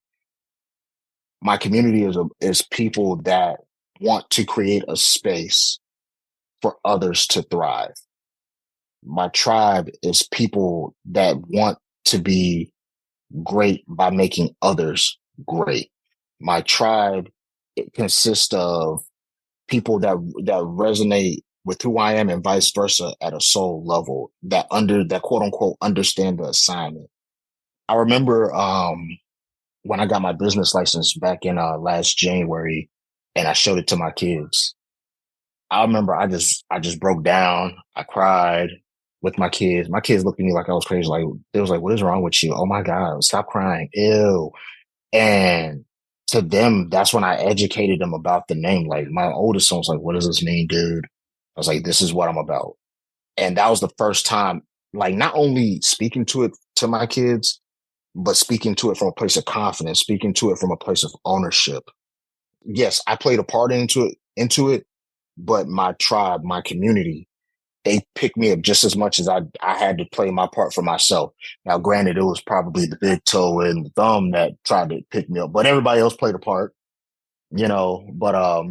My community is people that want to create a space for others to thrive. My tribe is people that want to be great by making others great. My tribe, it consists of people that resonate with who I am and vice versa at a soul level, that quote unquote understand the assignment. I remember when I got my business license back in last January and I showed it to my kids. I remember I just broke down. I cried with my kids. My kids looked at me like I was crazy. Like, they was like, what is wrong with you? Oh my God, stop crying. Ew. And to them, that's when I educated them about the name. Like, my oldest son was like, what does this mean, dude? I was like, this is what I'm about. And that was the first time, like, not only speaking to it to my kids, but speaking to it from a place of confidence, speaking to it from a place of ownership. Yes, I played a part into it, but my tribe, my community, they picked me up just as much as I had to play my part for myself. Now, granted, it was probably the big toe and the thumb that tried to pick me up, but everybody else played a part. but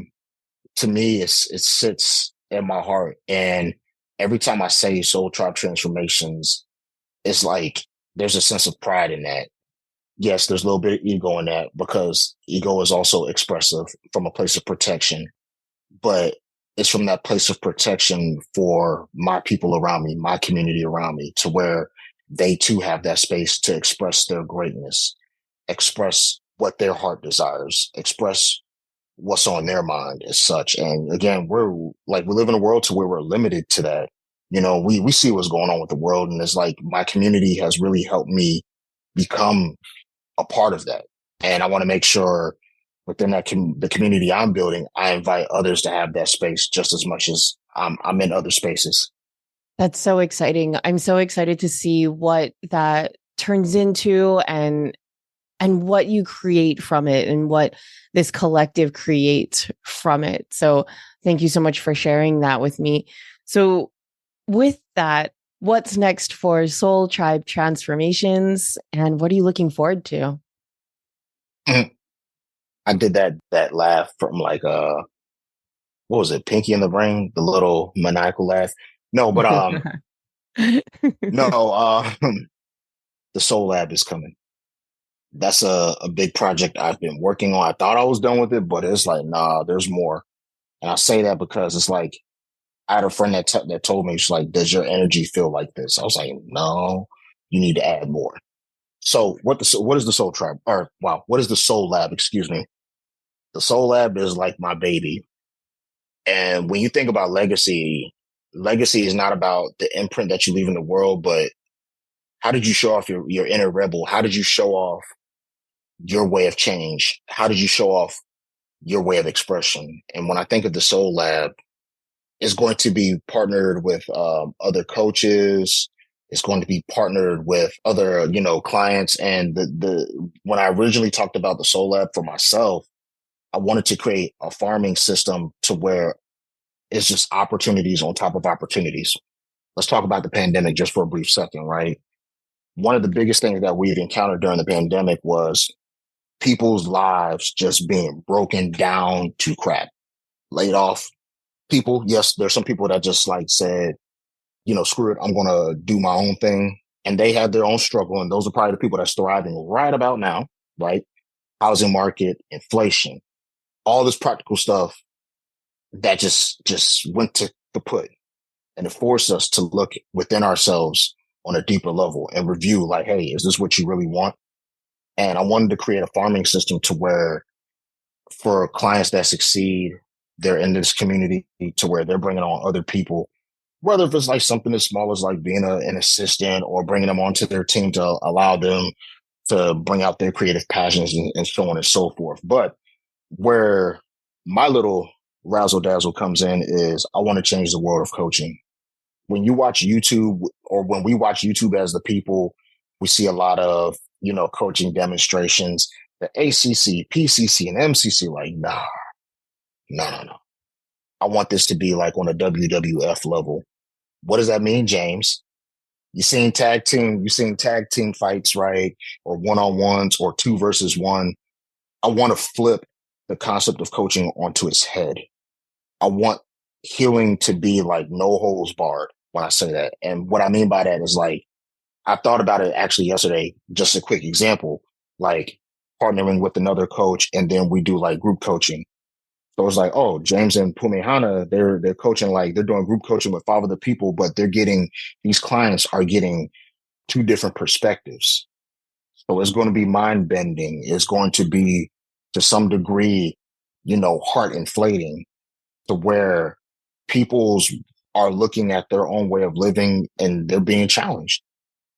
to me, it sits in my heart. And every time I say Soul Tribe Transformations, it's like there's a sense of pride in that. Yes, there's a little bit of ego in that because ego is also expressive from a place of protection, but it's from that place of protection for my people around me, my community around me, to where they too have that space to express their greatness, express what their heart desires, express what's on their mind as such. And again, we live in a world to where we're limited to that. We see what's going on with the world, and it's like my community has really helped me become a part of that. And I want to make sure within the community I'm building, I invite others to have that space just as much as I'm in other spaces. That's so exciting. I'm so excited to see what that turns into and what you create from it and what this collective creates from it. So thank you so much for sharing that with me. So with that, what's next for Soul Tribe Transformations and what are you looking forward to? I did that laugh from like what was it, Pinky in the Brain, the little maniacal laugh. No, but no, the Soul Lab is coming. That's a big project I've been working on. I thought I was done with it, but it's like, nah, there's more. And I say that because it's like I had a friend that told me, she's like, "Does your energy feel like this?" I was like, "No, you need to add more." So what is the Soul Tribe? Or wow, what is the Soul Lab? Excuse me. The Soul Lab is like my baby. And when you think about legacy is not about the imprint that you leave in the world, but how did you show off your inner rebel? How did you show off your way of change? How did you show off your way of expression? And when I think of the Soul Lab, it's going to be partnered with other coaches. It's going to be partnered with other, clients. And the when I originally talked about the Soul Lab for myself, I wanted to create a farming system to where it's just opportunities on top of opportunities. Let's talk about the pandemic just for a brief second, right? One of the biggest things that we've encountered during the pandemic was people's lives just being broken down to crap, laid off people. Yes, there's some people that just like said, screw it, I'm going to do my own thing. And they had their own struggle. And those are probably the people that's thriving right about now, right? Housing market, inflation, all this practical stuff that just went to the put. And it forced us to look within ourselves on a deeper level and review like, hey, is this what you really want? And I wanted to create a farming system to where for clients that succeed, they're in this community to where they're bringing on other people, whether if it's like something as small as like being an assistant or bringing them onto their team to allow them to bring out their creative passions and so on and so forth. But where my little razzle dazzle comes in is I want to change the world of coaching. When you watch YouTube or when we watch YouTube as the people, we see a lot of, coaching demonstrations, the ACC, PCC, and MCC. Like, nah, no, no, no. I want this to be like on a WWF level. What does that mean, James? You seen tag team fights, right? Or one-on-ones or two versus one. I want to flip the concept of coaching onto its head. I want healing to be like no holds barred when I say that. And what I mean by that is like, I thought about it actually yesterday, just a quick example, like partnering with another coach and then we do like group coaching. So it's like, oh, James and Pumehana, they're coaching, like they're doing group coaching with five other people, but these clients are getting two different perspectives. So it's going to be mind bending. It's going to be to some degree, heart inflating to where people's are looking at their own way of living and they're being challenged.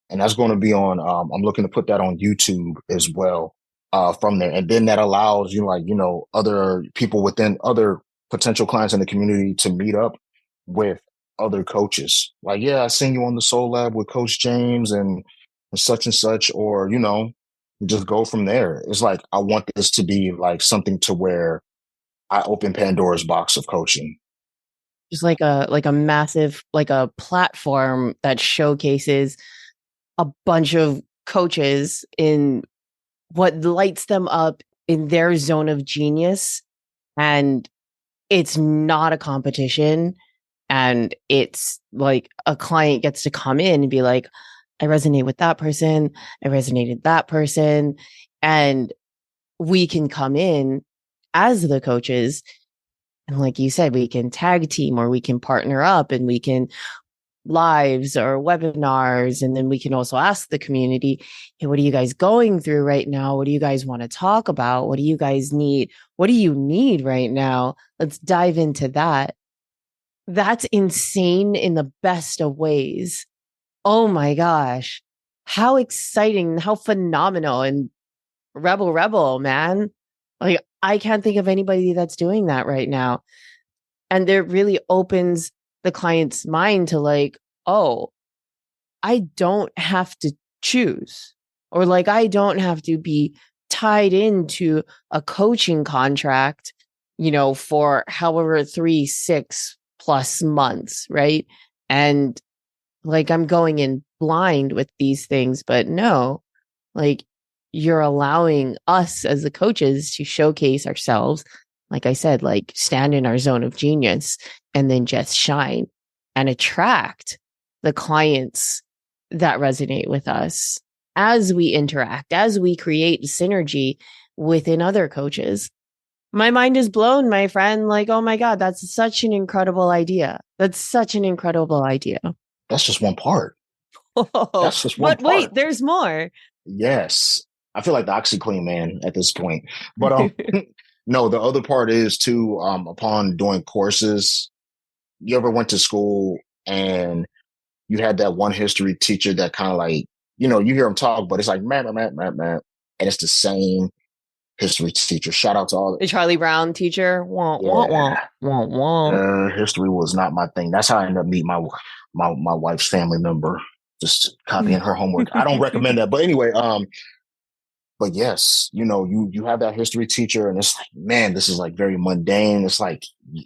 And that's going to be on, I'm looking to put that on YouTube as well, from there. And then that allows you like, other people within other potential clients in the community to meet up with other coaches. Like, yeah, I seen you on the Soul Lab with Coach James and such, or, just go from there. It's like, I want this to be like something to where I open Pandora's box of coaching. Just like a massive like a platform that showcases a bunch of coaches in what lights them up in their zone of genius And it's not a competition. And it's like a client gets to come in and be like, I resonate with that person. I resonated with that person. And we can come in as the coaches. And like you said, we can tag team or we can partner up and we can lives or webinars. And then we can also ask the community, hey, what are you guys going through right now? What do you guys want to talk about? What do you guys need? What do you need right now? Let's dive into that. That's insane in the best of ways. Oh my gosh. How exciting, how phenomenal and rebel, man. Like, I can't think of anybody that's doing that right now. And it really opens the client's mind to like, oh, I don't have to choose, or like, I don't have to be tied into a coaching contract, for however 3, 6+ months. Right. And like, I'm going in blind with these things, but no, like, you're allowing us as the coaches to showcase ourselves. Like I said, like, stand in our zone of genius and then just shine and attract the clients that resonate with us as we interact, as we create synergy within other coaches. My mind is blown, my friend. Like, oh my God, that's such an incredible idea. That's such an incredible idea. That's just one part. Oh, That's just one but wait, part. there's more. Yes. I feel like the OxyClean man at this point. But no, the other part is too, upon doing courses, you ever went to school and you had that one history teacher that kind of like, you hear him talk, but it's like, man. And it's the same history teacher. Shout out to all. The Charlie Brown teacher. Wah, wah, wah, Yeah. wah, wah. History was not my thing. That's how I ended up meeting my wife's family member, just copying her homework. I don't recommend that. But anyway, but yes, you have that history teacher and it's like, man, this is like very mundane. It's like,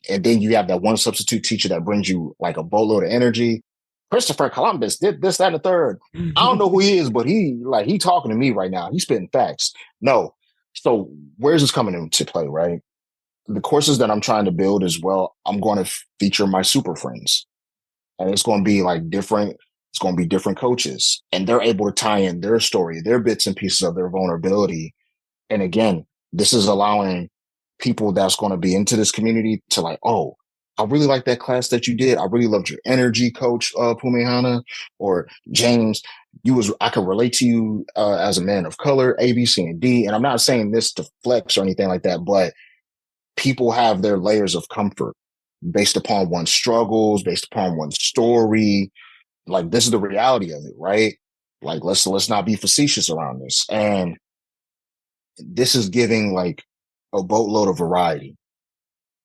and then you have that one substitute teacher that brings you like a boatload of energy. Christopher Columbus did this, that, and the third. I don't know who he is, but he talking to me right now. He's spitting facts. No. So where's this coming into play, right? The courses that I'm trying to build as well, I'm going to feature my super friends. And it's going to be like different. It's going to be different coaches and they're able to tie in their story, their bits and pieces of their vulnerability. And again, this is allowing people that's going to be into this community to like, oh, I really like that class that you did. I really loved your energy, Coach Pumehana or James. I could relate to you as a man of color, A, B, C, and D. And I'm not saying this to flex or anything like that, but people have their layers of comfort based upon one's struggles, based upon one's story. Like this is the reality of it, right? Like let's not be facetious around this. And this is giving like a boatload of variety,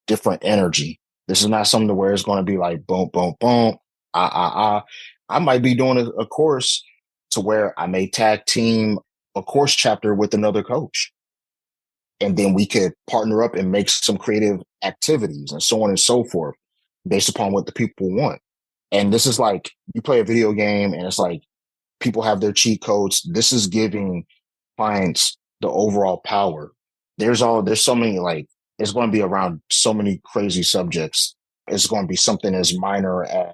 different energy. This is not something to where it's going to be like boom, boom, boom, ah. I might be doing a course to where I may tag team a course chapter with another coach. And then we could partner up and make some creative activities and so on and so forth based upon what the people want. And this is like you play a video game and it's like people have their cheat codes. This is giving clients the overall power. There's so many like it's going to be around so many crazy subjects. It's going to be something as minor as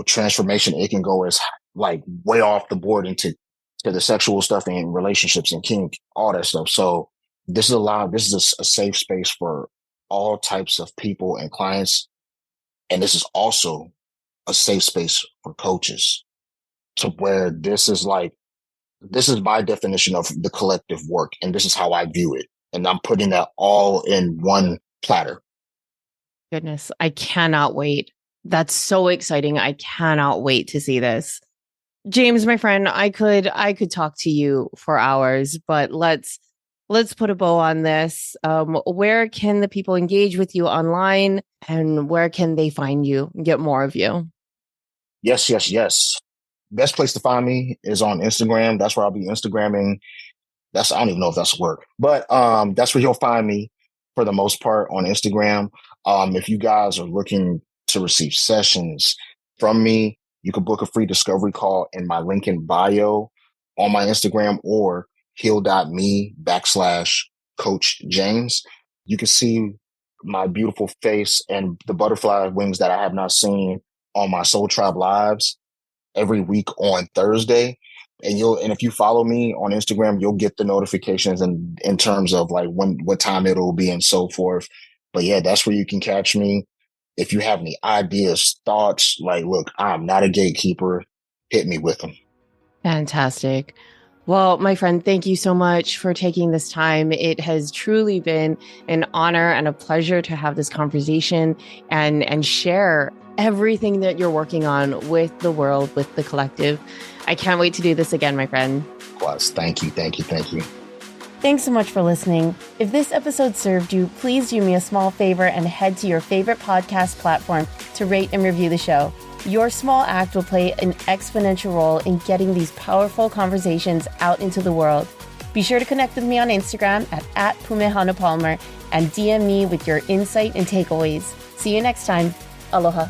transformation. It can go as like way off the board into the sexual stuff and relationships and kink, all that stuff. So this is a safe space for all types of people and clients. And this is also a safe space for coaches to where this is my definition of the collective work. And this is how I view it. And I'm putting that all in one platter. Goodness, I cannot wait. That's so exciting. I cannot wait to see this. James, my friend, I could talk to you for hours, but let's put a bow on this. Where can the people engage with you online and where can they find you and get more of you? Yes, yes, yes. Best place to find me is on Instagram. That's where I'll be Instagramming. I don't even know if that's a word, but that's where you'll find me for the most part on Instagram. If you guys are looking to receive sessions from me, you can book a free discovery call in my link in bio on my Instagram or heal.me/Coach James. You can see my beautiful face and the butterfly wings that I have not seen on my Soul Tribe lives every week on Thursday. And if you follow me on Instagram, you'll get the notifications and in terms of like what time it'll be and so forth. But yeah, that's where you can catch me. If you have any ideas, thoughts, like, look, I'm not a gatekeeper. Hit me with them. Fantastic. Well, my friend, thank you so much for taking this time. It has truly been an honor and a pleasure to have this conversation and share everything that you're working on with the world, with the collective. I can't wait to do this again, my friend. Plus, thank you. Thanks so much for listening. If this episode served you, please do me a small favor and head to your favorite podcast platform to rate and review the show. Your small act will play an exponential role in getting these powerful conversations out into the world. Be sure to connect with me on Instagram at @PumeHanaPalmer and DM me with your insight and takeaways. See you next time. Aloha.